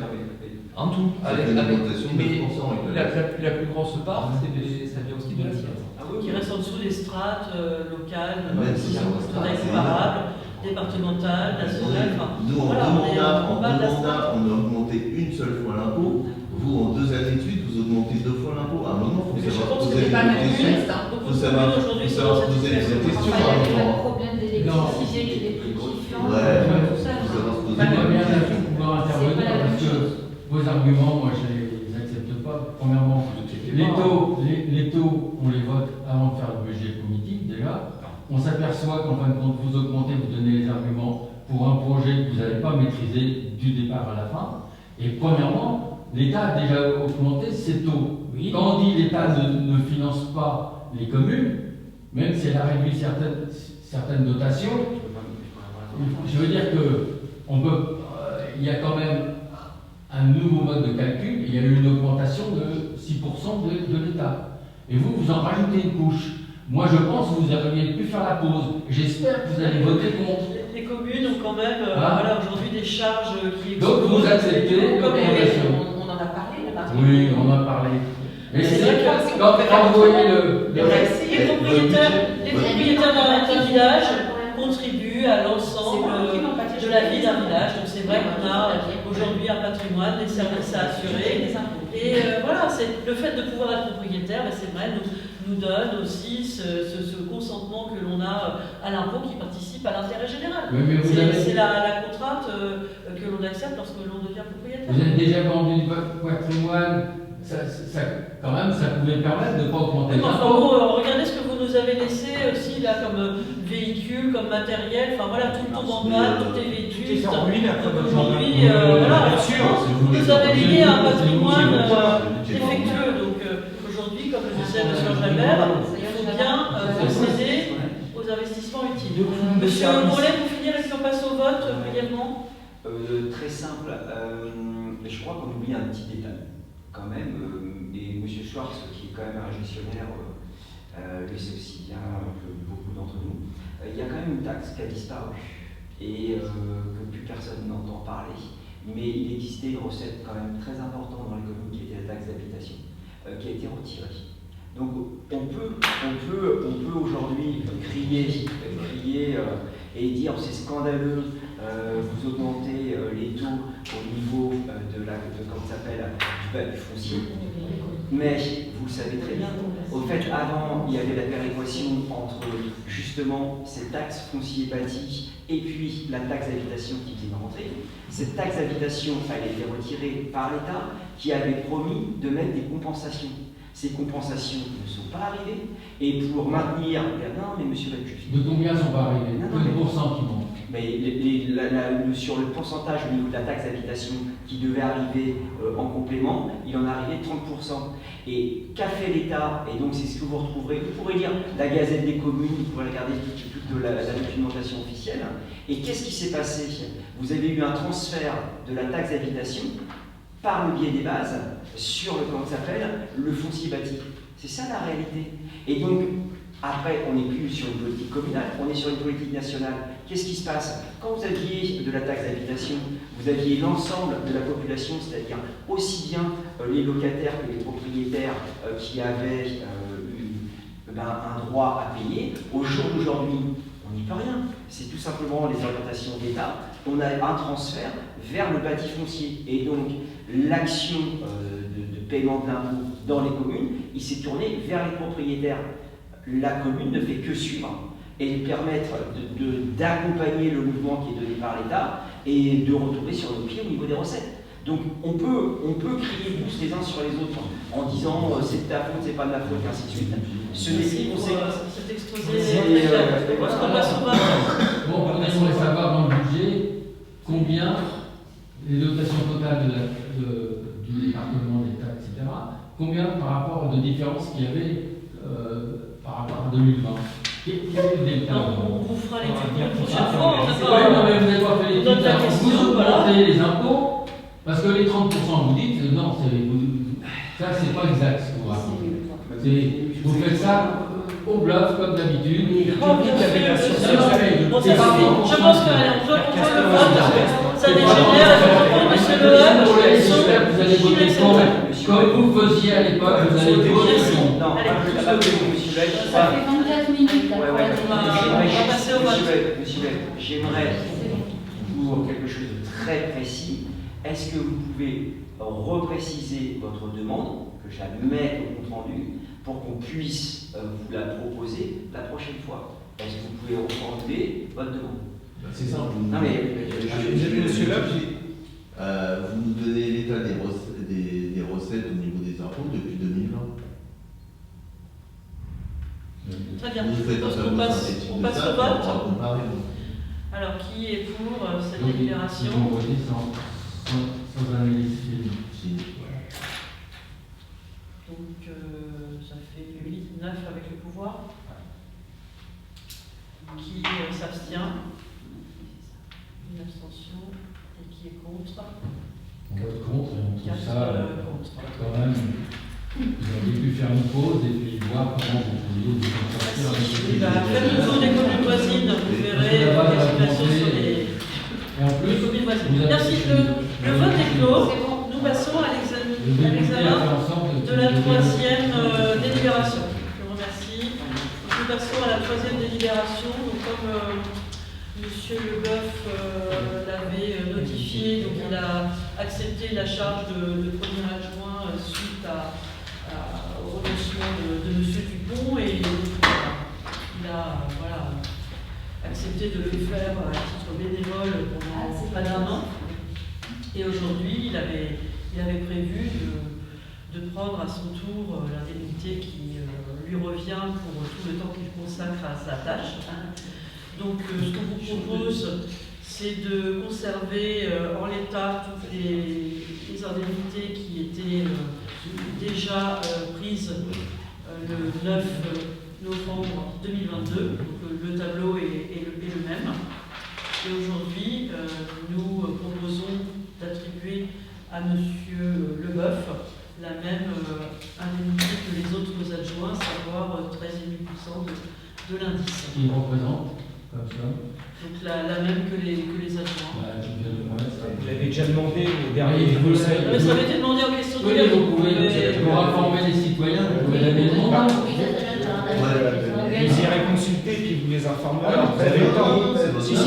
En tout, avec une augmentation de 9%. la plus grosse part, ça vient aussi de l'assiette. Qui reste en dessous des strates locales, Même si ça reste comparables, départementales, nationales. Nous, en voilà, deux mandats, on a augmenté une seule fois l'impôt. Vous, en 2 années de suite, vous augmentez 2 fois l'impôt. À un moment, il faut savoir poser des questions. Il faut savoir poser des questions. Il y a le problème d'électricité qui est plus confiant. Ouais, tout ça. il faut savoir se poser Pas des de bien questions. pouvoir intervenir parce que vos arguments, moi je les accepte pas. Premièrement, les taux, on les vote avant de faire le budget politique déjà. On s'aperçoit qu'en fin de compte, vous augmentez, vous donnez les arguments pour un projet que vous n'avez pas maîtrisé du départ à la fin. Et premièrement, l'État a déjà augmenté ses taux. Oui. Quand on dit l'État ne finance pas les communes, même si elle a réduit certaines dotations, je veux dire que il y a quand même un nouveau mode de calcul. Il y a eu une augmentation de 6% de l'État. Et vous en rajoutez une couche. Moi, je pense que vous auriez pu faire la pause. J'espère que vous allez voter contre. Les communes ont quand même voilà, aujourd'hui des charges qui Donc vous acceptez l'augmentation. On en a parlé là-bas. Oui, on en a parlé. Mais c'est c'est vrai que quand vous voyez les propriétaires d'un village contribuent à l'ensemble de la vie d'un village. Donc c'est vrai qu'on a aujourd'hui un patrimoine, des services à assurer. Et voilà, le fait de pouvoir être propriétaire, c'est vrai, nous donne aussi ce consentement que l'on a à l'impôt qui participe à l'intérêt général. C'est la contrainte que l'on accepte lorsque l'on devient propriétaire. Vous avez déjà vendu du patrimoine, quand même, ça pouvait permettre de ne pas augmenter l'impôt. Regardez ce que vous nous avez laissé aussi là comme véhicule, comme matériel, enfin voilà, tout tombe en panne, tout est vétuste. Aujourd'hui, voilà, vous nous avez lié à un patrimoine défectueux. Donc aujourd'hui, comme le disait M. Jalbert, il faut bien procéder aux investissements utiles. Monsieur Bourlet, pour finir, est-ce qu'on passe au vote brièvement? Très simple. Je crois qu'on oublie un petit détail quand même. Et M. Schwartz, qui est quand même un gestionnaire, le sait aussi bien que beaucoup d'entre nous. Il y a quand même une taxe qui a disparu et que plus personne n'entend parler. Mais il existait une recette quand même très importante dans les communes qui était la taxe d'habitation, qui a été retirée. Donc on peut aujourd'hui crier et dire c'est scandaleux, vous augmentez les taux au niveau du foncier. Mais vous le savez très bien, au fait avant il y avait la péréquation entre justement cette taxe foncier bâti et puis la taxe d'habitation qui vient de rentrer. Cette taxe d'habitation, elle a été retirée par l'État qui avait promis de mettre des compensations. Ces compensations ne sont pas arrivées et pour maintenir... Non mais monsieur Bacchus... De combien sont pas arrivés? Quel pourcent qui manque? Mais sur le pourcentage au niveau de la taxe d'habitation qui devait arriver en complément, il en est arrivé 30%. Et qu'a fait l'État? Et donc c'est ce que vous retrouverez, vous pourrez lire la Gazette des communes, vous pourrez regarder toute la documentation officielle. Et qu'est-ce qui s'est passé? Vous avez eu un transfert de la taxe d'habitation par le biais des bases sur le foncier bâti. C'est ça la réalité. Et donc, Après, on n'est plus sur une politique communale, on est sur une politique nationale. Qu'est-ce qui se passe? Quand vous aviez de la taxe d'habitation, vous aviez l'ensemble de la population, c'est-à-dire aussi bien les locataires que les propriétaires qui avaient un droit à payer. Au jour d'aujourd'hui, on n'y peut rien. C'est tout simplement les orientations d'État. On a un transfert vers le bâti foncier. Et donc, l'action de paiement d'impôts dans les communes, il s'est tourné vers les propriétaires. La commune ne fait que suivre et permettre d'accompagner le mouvement qui est donné par l'État et de retomber sur nos pieds au niveau des recettes. Donc on peut crier tous les uns sur les autres en disant c'est de ta faute, c'est pas de ma faute, ainsi de suite. Ce n'est plus cet exposé parce qu'on passe au vote. Bon, on aimerait savoir dans le budget combien les dotations totales du département, l'État, etc., combien par rapport de différence qu'il y avait par rapport à 2020. Quel est le delta? On vous fera l'étude la prochaine fois. Non, mais vous n'avez pas fait l'étude. Vous augmentez Voilà. les impôts, parce que les 30%, vous dites, non, ça c'est pas exact ce que vous racontez. Vous faites ça au bluff comme d'habitude. Je pense qu'on peut le vote, ça dégénère, monsieur Le Havre, vous allez voter comme vous faisiez à l'époque, vous allez voter non, monsieur Lec, Ça fait 24 minutes. ouais, ouais, on va passer au vote. Monsieur Lec, j'aimerais, pour quelque chose de très précis, est-ce que vous pouvez repréciser votre demande, que je la mette au compte rendu, pour qu'on puisse vous la proposer la prochaine fois? Est-ce que vous pouvez reformuler votre demande? C'est simple. Non mais, Monsieur Lop, vous nous donnez l'état des recettes au niveau des impôts depuis 2020. Très bien. Vous faites un tableau synthétique On de passe ça, au vote. on va comparer. Alors, qui est pour cette Donc, délibération? ils vont voter sans analyse fine. Donc, ça fait 8, 9 avec le pouvoir. Qui s'abstient? Une abstention. Et qui est contre? On vote contre et on trouve 4 ça contre. quand même. Vous auriez pu faire une pause et puis voir comment vous pouviez vous en sortir avec Merci. Faites le tour des communes voisines, vous verrez la situation sur les communes voisines. Merci. Le vote est clos. Nous passons à l'examen de la troisième délibération. Je vous remercie. Nous passons à la troisième délibération. Donc, comme Monsieur Leboeuf l'avait notifié, donc il a accepté la charge de premier adjoint suite au renoncement de Monsieur Dupont et il a accepté de le faire à titre bénévole pendant près d'un an. Et aujourd'hui, il avait prévu de prendre à son tour l'indemnité qui lui revient pour tout le temps qu'il consacre à sa tâche. Donc, ce qu'on vous propose, c'est de conserver en l'état toutes les indemnités qui étaient déjà prises le 9 novembre 2022. Donc, le tableau est le même. Et aujourd'hui, nous proposons d'attribuer à M. Leboeuf la même indemnité que les autres adjoints, savoir 13,5% de l'indice. Qui représente comme ça. Donc la même que les adjoints. vous l'avez déjà demandé au dernier Oui, conseil. Mais ça avait été demandé en question de Oui, vous pouvez, pour informer les citoyens, vous pouvez l'amener le mandat. Vous irez consulter puis vous les informerez. Alors, vous avez le temps. Si. Vous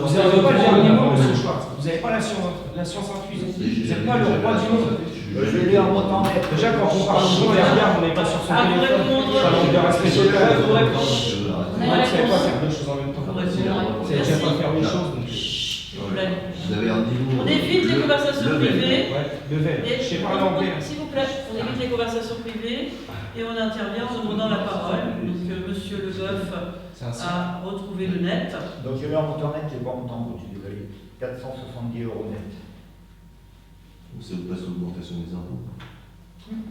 Vous n'avez pas le dernier mot, monsieur Schwartz. Vous n'avez pas la science infuse. Vous n'êtes pas le roi du monde. Je l'ai en montant net. Déjà, quand on parle de gens, les regards, on n'est pas sur son téléphone. Pas manque de respect sur le rêve. Vous ne savez pas faire deux choses en même temps. Vous savez déjà pas faire une chose. Vous avez un niveau. On évite les conversations privées. Ouais, level. Et Je sais parler anglais. s'il vous plaît, on évite les conversations privées et on intervient en demandant la parole. Donc, Monsieur Leboeuf a retrouvé le net. Donc je mets en montant net, c'est pas en montant brut, je suis désolé. 470 € net. C'est pas sur l'augmentation des impôts.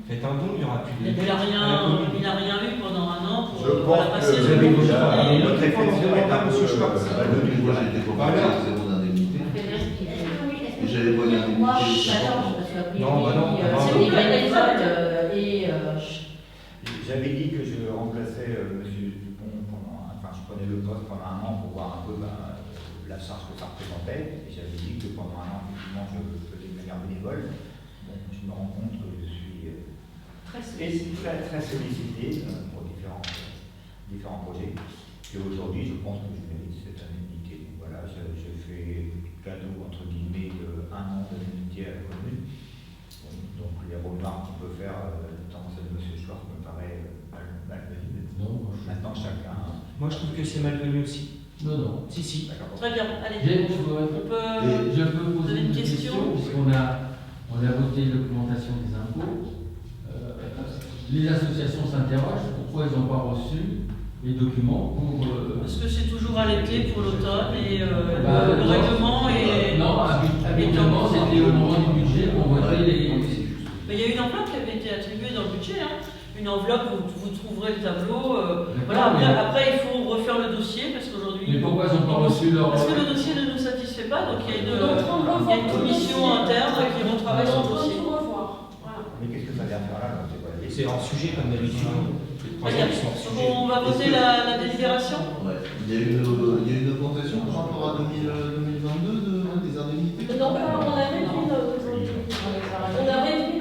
Faites un don, il n'y aura plus de. Il n'a rien eu pendant un an pour Je pense la passer. que vous avez déjà Et- notre réflexion est un peu Monsieur Schwartz. Moi j'étais compensé avec zéro d'indemnité. Et j'avais pas l'indemnité. Moi, attends, parce qu'après, Non, bah non. c'est une école et J'avais dit que je remplaçais M. Dupont je prenais le poste pendant un an pour voir un peu la charge que ça représentait. Et j'avais dit que pendant un an, effectivement, je faisais de manière bénévole. Bon, je me rends compte que je suis très sollicité pour différents projets. Et aujourd'hui, je pense que je mérite cette indemnité. Voilà, je fais cadeau, entre guillemets, de 1 an d'indemnité à la commune. Donc les remarques qu'on peut faire dans celle de M. Schwartz me paraît malvenues. Maintenant, chacun. Moi, je trouve que c'est malvenu aussi. Non. Si. D'accord. Très bien, allez. Je peux poser une question, puisqu'on a voté l'augmentation des impôts. Les associations s'interrogent pourquoi ils n'ont pas reçu les documents pour. Parce que c'est toujours à l'été pour l'automne et le règlement est. Non, habituellement, c'était au moment du budget pour voter les. Mais il y a une enveloppe qui avait été attribuée dans le budget. Une enveloppe où vous trouverez le tableau. Voilà. Après, il faut refaire le dossier parce qu'aujourd'hui. Mais pourquoi ils n'ont pas reçu leur. Parce que le dossier ne nous satisfait pas, donc il y a une commission interne qui retravaille son dossier. Mais qu'est-ce que ça vient faire là? C'est hors sujet comme d'habitude. On va voter la délibération. Ouais. Il y a eu une augmentation par rapport à 2022 des indemnités. Non, on a réduit nos indemnités.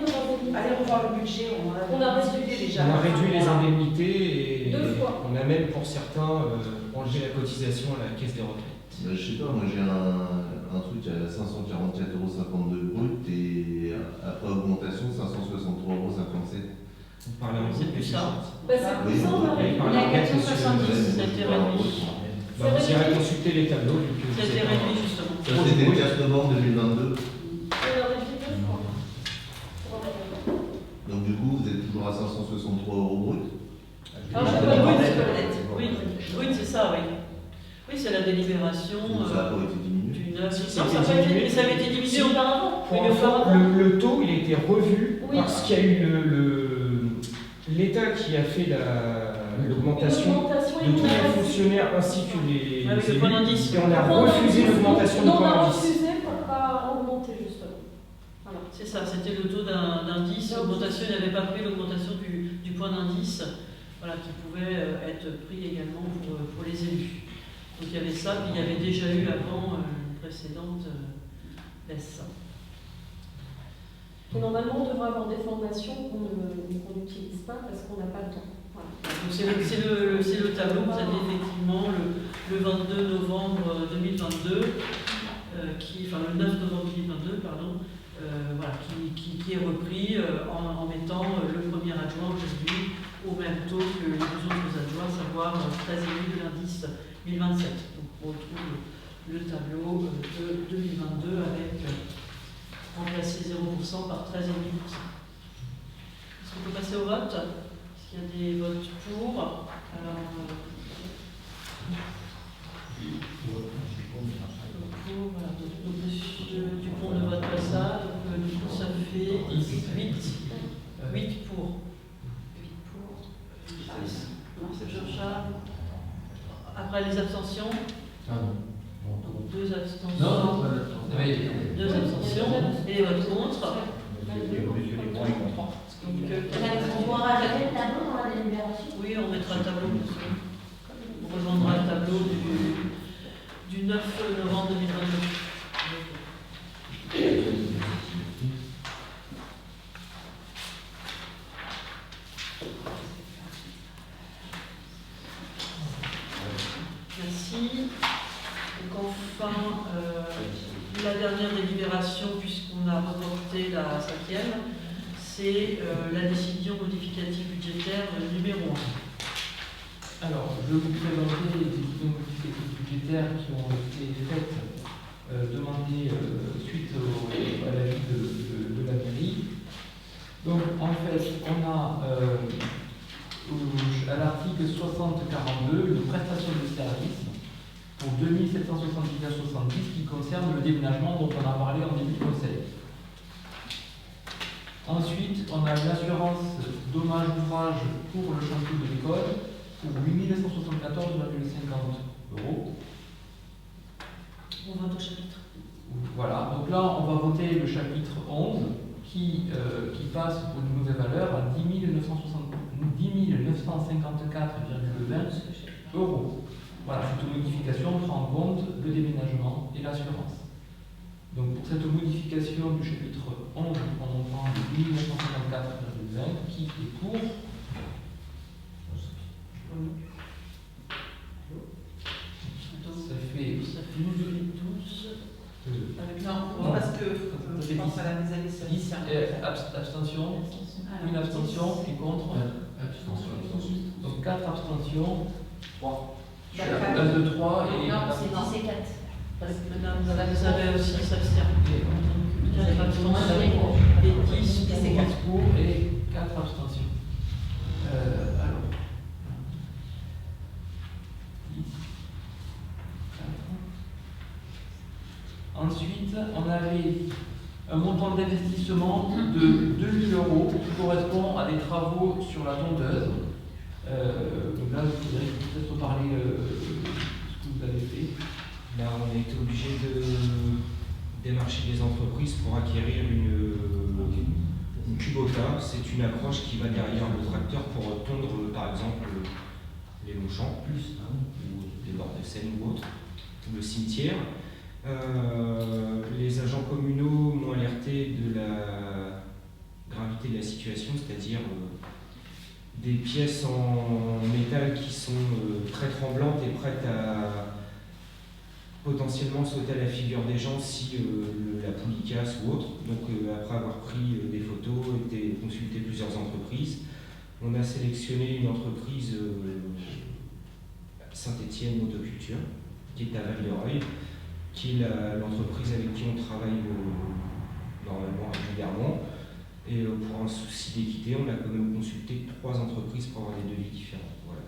Allez revoir le budget, on a réduit déjà. On a réduit les indemnités et 2 fois. on a même pour certains enlevé la cotisation à la caisse des retraites. Je sais pas, moi j'ai un truc à 544,52 € brut et après augmentation 563,57 €. On parle un C'est plus ça. C'est plus ça, on a réduit. On a 470, ça a été réduit. Vous irez consulter les tableaux. Ça a été réduit justement. Ça c'était le 4 novembre 2022. Donc du coup vous êtes toujours à 563 € brut. Oui, c'est ça, oui. Oui, c'est la délibération. Donc ça n'a pas été diminué. Du 9. Non, ça avait été diminué auparavant. Pour info, le taux il a été revu parce qu'il y a eu l'État qui a fait l'augmentation de tous les fonctionnaires ainsi que les élus. Et on a refusé l'augmentation du point d'indice. On a refusé pour ne pas augmenter justement. Voilà. C'est ça, c'était le taux d'indice. L'augmentation, il n'avait pas pris l'augmentation du point d'indice, voilà, qui pouvait être pris également pour les élus. Donc il y avait ça, puis il y avait déjà eu avant une précédente baisse. Et normalement, on devrait avoir des formations qu'on n'utilise pas parce qu'on n'a pas le temps. Voilà. Donc c'est le tableau que vous avez effectivement le 22 novembre 2022, enfin le 9 novembre 2022, pardon, voilà, qui est repris en mettant le premier adjoint aujourd'hui au même taux que les deux autres adjoints, à savoir 13,5 de l'indice 2027. Donc on retrouve le tableau de 2022 avec remplacer 0% par 13,5%. Est-ce qu'on peut passer au vote? Est-ce qu'il y a des votes pour? Alors, voilà. Donc monsieur Dupont ne vote pas ça, donc du coup ça fait 8 pour. 8 pour. C'est Jean-Charles. Après les abstentions? Ah non. 2 abstentions. Non, 2 abstentions. Et les votes contre? Monsieur Dupont est content. On pourra rajouter le tableau dans la délibération. Oui, on mettra le tableau. On rejoindra le tableau du 9 novembre 2022. Merci. Donc enfin, la dernière délibération, puisqu'on a reporté la 5e, c'est la décision modificative budgétaire numéro 1. Alors, je vais vous présenter les décisions modificatives budgétaires qui ont été faites, demandées suite à l'avis de la mairie. Donc, en fait, on a à l'article 6042 une prestation de service pour 2779,70 qui concerne le déménagement dont on a parlé en début de conseil. Ensuite, on a l'assurance dommage ouvrage pour le chantier de l'école pour 8174,50 €. On vote au chapitre. Voilà, donc là, on va voter le chapitre 11 qui passe pour une nouvelle valeur à 10 969,50 €. 10 954,20 euros. Voilà, cette modification prend en compte le déménagement et l'assurance. Donc pour cette modification du chapitre 11, on prend 10 954,20 qui est pour. Ça fait 12. Non, parce que je pense à la réalisation. 10 abstentions, une abstention et contre. Donc 4 abstentions, 3. 1, 2, 3 et. Non, c'est 10 et 4. Parce que madame, vous avez aussi s'abstenir. Et 4 abstentions et 10 pour et 4 abstentions. Alors. 10, 4. Ensuite, on avait un montant d'investissement de 2 000 euros qui correspond à des travaux sur la tondeuse. Donc là, vous pourrez peut-être parler de ce que vous avez fait. Là, on a été obligé de démarcher des entreprises pour acquérir une Kubota. C'est une accroche qui va derrière le tracteur pour tondre, par exemple, les Longchamps, ou des bords de Seine ou autres, ou le cimetière. Les agents communaux m'ont alerté de la gravité de la situation, c'est-à-dire des pièces en métal qui sont très tremblantes et prêtes à potentiellement sauter à la figure des gens si la poulie casse ou autre. Donc après avoir pris des photos et consulté plusieurs entreprises, on a sélectionné une entreprise Saint-Étienne Motoculture, qui est à Val-de-Reuil, qui est l'entreprise avec qui on travaille normalement régulièrement. Et pour un souci d'équité, on a quand même consulté 3 entreprises pour avoir des devis différents. Voilà.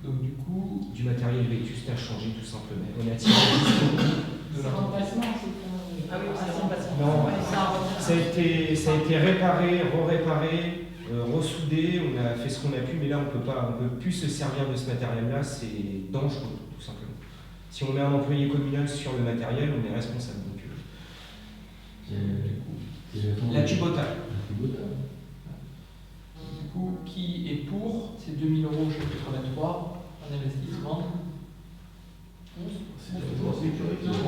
Donc du coup, du matériel vétuste à changer tout simplement. On a tiré c'est remplacement, c'est pas. Ah oui, c'est remplacement. Non, ça a été réparé, re-réparé, ressoudé, on a fait ce qu'on a pu, mais là on peut plus se servir de ce matériel-là, c'est dangereux tout simplement. Si on met un employé communal sur le matériel, on est responsable. Donc, la Kubota. Du coup, qui est pour ces 2 000 euros chapitre 23 en investissement? Pour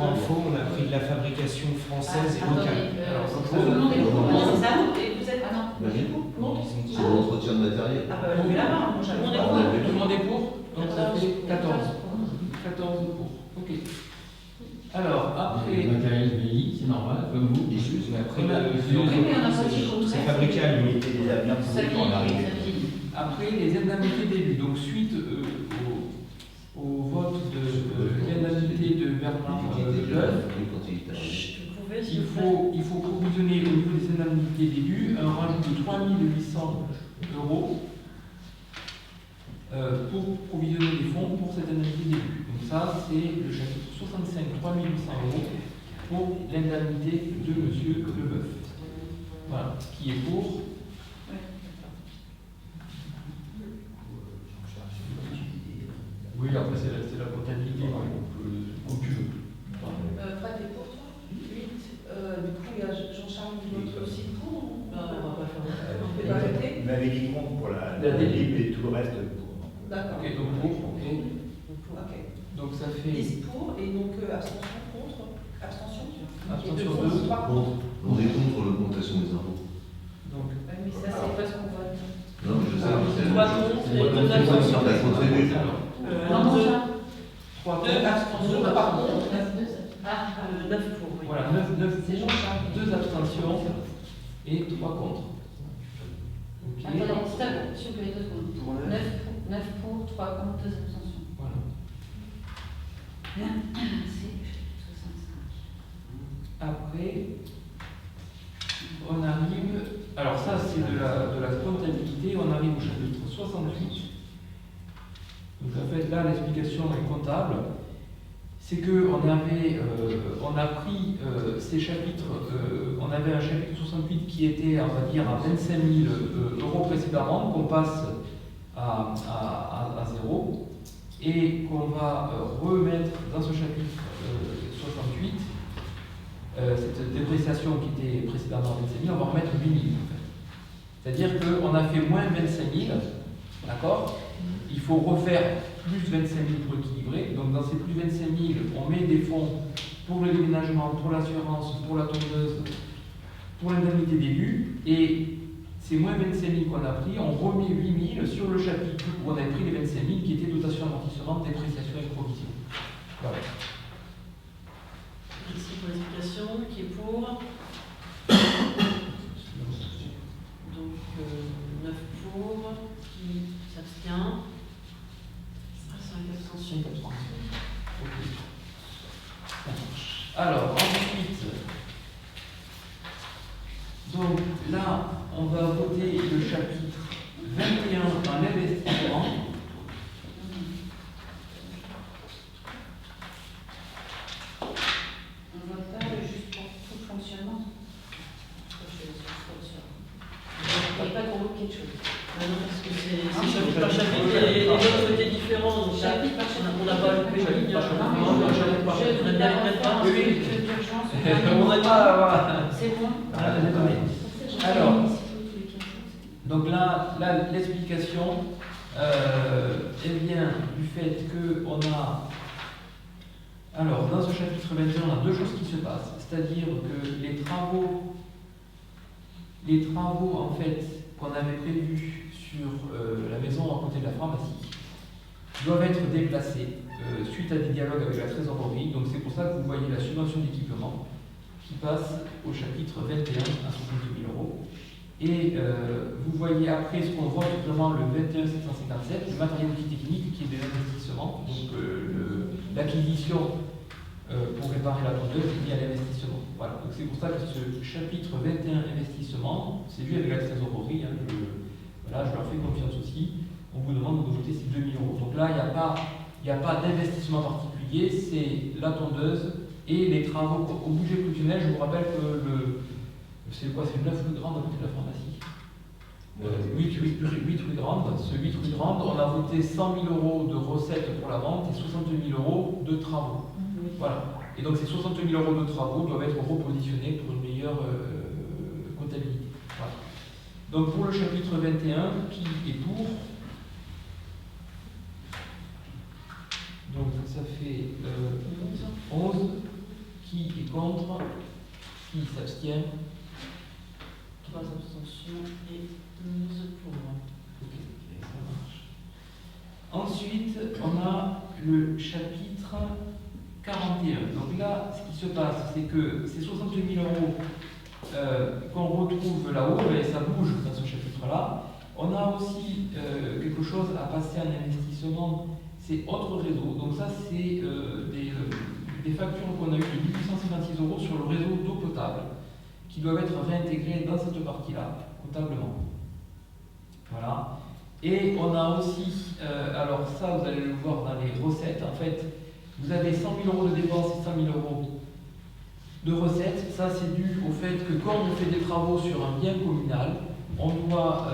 info, on a pris de la fabrication française et locale. Tout le monde est pour, c'est ça? Et vous êtes. Ah non, C'est l'entretien de matériel. Ah bah, levez la main, moi j'avais Tout le monde est pour? Donc ça fait 14. 14 pour. Ok. Alors, après. Le matériel vieilli, c'est normal, comme vous. Après, c'est fabriqué à l'unité. des avions pour en arriver. Après, les indemnités d'élus. Donc, suite au vote de l'indemnité de Bernard Lebeuf, il faut provisionner au niveau des indemnités d'élus un rajout de 3 800 euros pour provisionner des fonds pour cette indemnité d'élus. Donc ça, c'est le chapitre 65, 3 800 euros pour l'indemnité de M. Lebeuf. Voilà, qui est pour. Oui, après c'est la comptabilité, comme tu veux. Fred est pour toi 8. Du coup, il y a Jean-Charles Dubois aussi pour. On va pas faire ça. On peut pas arrêter. Vous m'avez dit contre pour la délib et tout le reste pour. D'accord. Ok, donc pour. Okay. Ok. Donc ça fait. 10 pour et donc abstention contre. Abstention. Abstention 2. On est contre l'augmentation des impôts. Donc. Mais ça, c'est pas ce qu'on vote. Non, mais je sais, c'est 3 contre et 2 abstentions. la contribution. Non, 3 2 abstentions par contre. 9 pour, oui. Voilà, 9 pour, 2 abstentions et 3 contre. Ok. Attendez, stop, s'il vous plaît, 2 secondes. 9 pour, 3 contre, 2 abstentions. Voilà. C'est 65. Après, on arrive. Alors, ça, c'est de la comptabilité. On arrive au chapitre 68. Donc, en fait, là, l'explication est comptable. C'est qu'on on a pris ces chapitres. On avait un chapitre 68 qui était, on va dire, à 25 000 euros précédemment, qu'on passe à 0 et qu'on va remettre dans ce chapitre 68. Cette dépréciation qui était précédemment à 25 000, on va remettre 8 000 en fait. C'est-à-dire qu'on a fait moins 25 000, d'accord? Il faut refaire plus 25 000 pour équilibrer. Donc dans ces plus 25 000, on met des fonds pour le déménagement, pour l'assurance, pour la tondeuse, pour l'indemnité d'élu. Et ces moins 25 000 qu'on a pris, on remet 8 000 sur le chapitre où on avait pris les 25 000 qui étaient dotation amortissement, dépréciation et provision. Voilà. Merci pour l'explication. Qui est pour? Donc 9 pour, qui s'abstient? 5 abstentions. Alors, ensuite, donc là, on va voter le chapitre 21 dans l'investissement. On vote pas juste pour tout le fonctionnement. Il n'y a pas qu'on vote quelque chose. Ah non, parce que c'est chapitre par chapitre et les votes étaient différents. Donc Chapitre par chapitre. on n'a pas loupé une ligne. C'est bon. Alors, donc là l'explication, elle vient du fait qu'on a. Alors, dans ce chapitre 21, on a deux choses qui se passent. C'est-à-dire que les travaux en fait qu'on avait prévus sur la maison à côté de la pharmacie doivent être déplacés suite à des dialogues avec la trésorerie. Donc c'est pour ça que vous voyez la subvention d'équipement qui passe au chapitre 21 à 70 000 €. Et vous voyez après ce qu'on voit vraiment le 21 757, le matériel outil technique qui est de l'investissement, donc l'acquisition pour réparer la tondeuse est liée à l'investissement. Voilà, donc c'est pour ça que ce chapitre 21 investissement, c'est lui avec la trésorerie, hein, voilà, je leur fais confiance aussi, on vous demande de voter ces 2 000 €. Donc là, il n'y a pas d'investissement particulier, c'est la tondeuse et les travaux au budget prévisionnel. Je vous rappelle que c'est quoi? C'est 9 rue Grande à côté de la pharmacie. 8 rue Grande. Ce 8 rue Grande, on a voté 100 000 € de recettes pour la vente et 62 000 € de travaux. Voilà. Et donc ces 62 000 € de travaux doivent être repositionnés pour une meilleure comptabilité. Voilà. Donc pour le chapitre 21, qui est pour? Donc ça fait 11. Qui est contre? Qui s'abstient? 3 abstentions et 12 pour. Ok, ça marche. Ensuite, on a le chapitre 41. Donc là, ce qui se passe, c'est que ces 62 000 € qu'on retrouve là-haut, et ça bouge dans ce chapitre-là. On a aussi quelque chose à passer en investissement, c'est autre réseau. Donc ça, c'est des factures qu'on a eues de 1856 € sur le réseau d'eau potable, qui doivent être réintégrées dans cette partie-là, comptablement. Voilà. Et on a aussi, alors ça, vous allez le voir dans les recettes, en fait, vous avez 100 000 € de dépenses et 100 000 € de recettes. Ça, c'est dû au fait que quand on fait des travaux sur un bien communal, on doit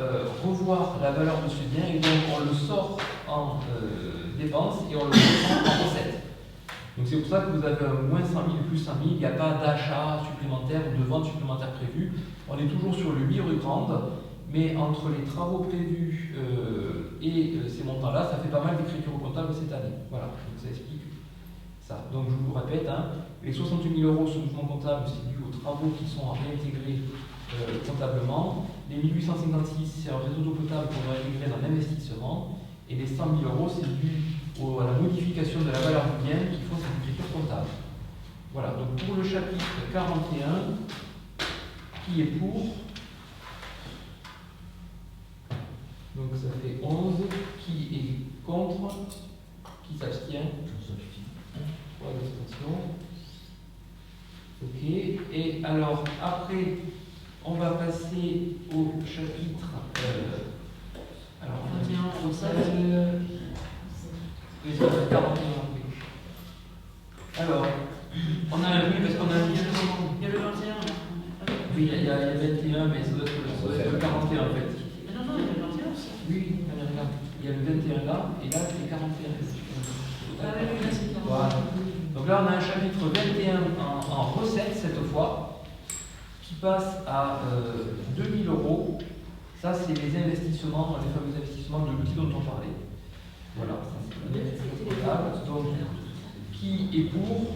revoir la valeur de ce bien et donc on le sort en dépenses et on le ressort en recettes. Donc c'est pour ça que vous avez un moins 100 000, plus 100 000, il n'y a pas d'achat supplémentaire ou de vente supplémentaire prévue. On est toujours sur le 8 rue Grande, mais entre les travaux prévus et ces montants-là, ça fait pas mal d'écriture comptable cette année. Voilà, donc ça explique ça. Donc je vous répète, hein, les 68 000 € sur le mouvement comptable, c'est dû aux travaux qui sont à réintégrer comptablement. Les 1856, c'est un réseau d'eau potable qu'on va intégrer dans l'investissement. Et les 100 000 €, c'est dû à la modification de la valeur du bien qui font cette écriture comptable. Voilà, donc pour le chapitre 41, qui est pour? Donc ça fait 11. Qui est contre? Qui s'abstient? 3 abstentions. Ok, et alors après, on va passer au chapitre. Alors, on a bien au oui, ça fait 41. Alors, on a oui, parce qu'on a mis. Il y a le 21. Oui, il y a 21, mais ça doit être le 41 en fait. Mais non, il y a le 21 aussi. Oui, il y a le 21 là, et là c'est 41. Ah oui, là c'est 41. Voilà. Donc là, on a un chapitre 21 en recettes cette fois, qui passe à 2 000 €. Ça, c'est les investissements, les fameux investissements de l'outil dont on parlait. Voilà, ça c'est l'écriture comptable. Donc, qui est pour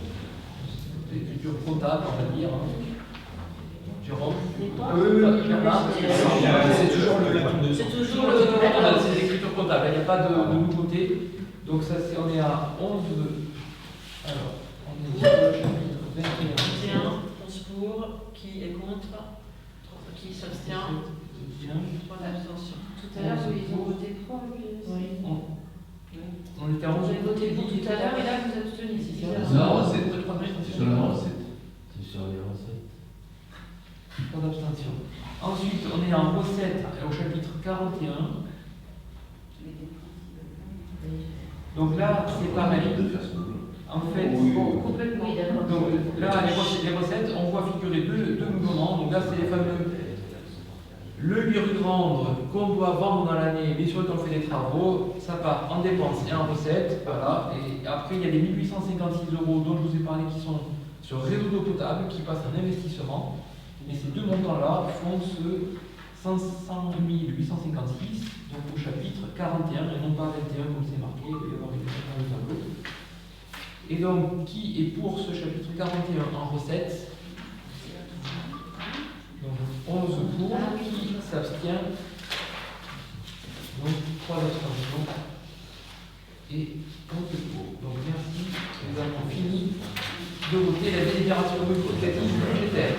l'écriture comptable, on va dire. Jérôme. Bernard. C'est toujours le C'est l'écriture comptable, il n'y a pas de nouveauté. Donc ça, on est à 11. Alors, on est sur le chapitre 21. 11 pour, qui est contre, qui s'abstient, 3 abstentions. Tout à l'heure, ils ont voté pour le PS. Oui. On était à Vous 11. avez voté pour tout à l'heure et là vous abstenez, c'est ça? Non, c'est sur la recette. C'est sur les recettes. Pas d'abstention. Ensuite, on est en recette au chapitre 41. Donc là, c'est pareil. De faire ce qu'on veut. En fait, Complètement. Oui, d'accord. donc là, les recettes, on voit figurer deux mouvements. Donc là, c'est les fameux le lieu de vendre qu'on doit vendre dans l'année, mais sur lequel on fait des travaux. Ça part en dépenses et en recettes. Voilà. Et après, il y a les 1856 euros dont je vous ai parlé qui sont sur réseau d'eau potable qui passent en investissement. Et ces deux montants-là font ce 500 856, donc au chapitre 41 et non pas 21 comme c'est marqué, il doit y avoir une dans le tableau. Et donc, qui est pour ce chapitre 41 en recettes? Donc 11 pour, qui s'abstient? Donc 3 abstentions et 11 pour. Donc merci, nous avons fini de voter la délibération modificative budgétaire.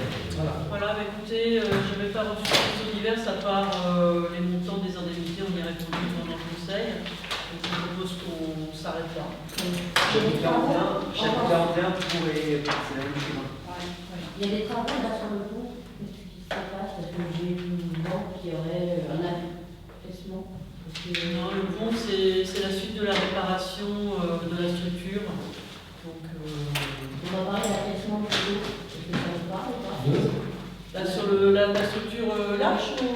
Voilà, bah écoutez, je n'avais pas reçu de questions diverses à part les montants des indemnités, on y a répondu pendant le conseil. Donc je propose qu'on s'arrête là. Chapitre 41, pour les. C'est la même chose. Il y a des travaux là sur le coup. Qu'est-ce qui se passe? Parce que j'ai une banque qui aurait un affaissement. Non, le pont, c'est la suite de la réparation de la structure. Donc, on va parler d'affaissement de l'eau. Est-ce que ça vous parle ou pas? là, sur la structure lâche ou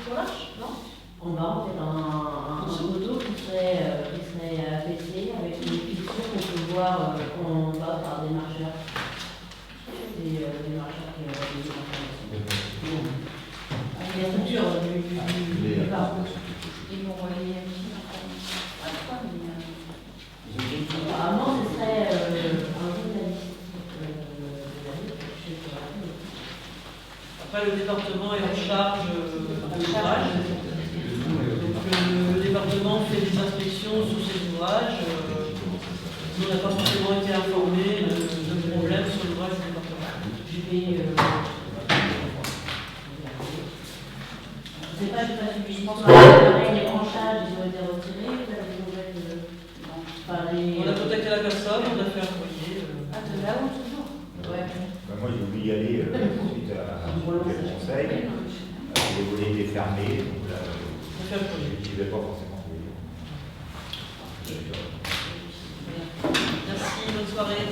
sur lâche? Non? En bas, on fait un poteau qui serait affaissé avec une fissure qu'on peut voir en bas par des marcheurs. Des marcheurs qui ont des informations. Avec la structure du bas. Ils vont relier Apparemment, ce serait un journaliste de la ville. Après, le département est en charge de l'ouvrage. Donc, le département fait des inspections sur ces ouvrages. On n'a pas forcément été informé de problèmes sur l'ouvrage du département. Je vais. Je sais pas, je pense que les branchages, ils ont été retirés. Vous avez des nouvelles On a contacté la personne, on a fait un courrier. Ah, de là-haut toujours? Ouais. Moi, j'ai voulu y aller suite à un conseil. Les volets étaient fermés, donc là, je n'y vais pas forcément. Merci, bonne soirée.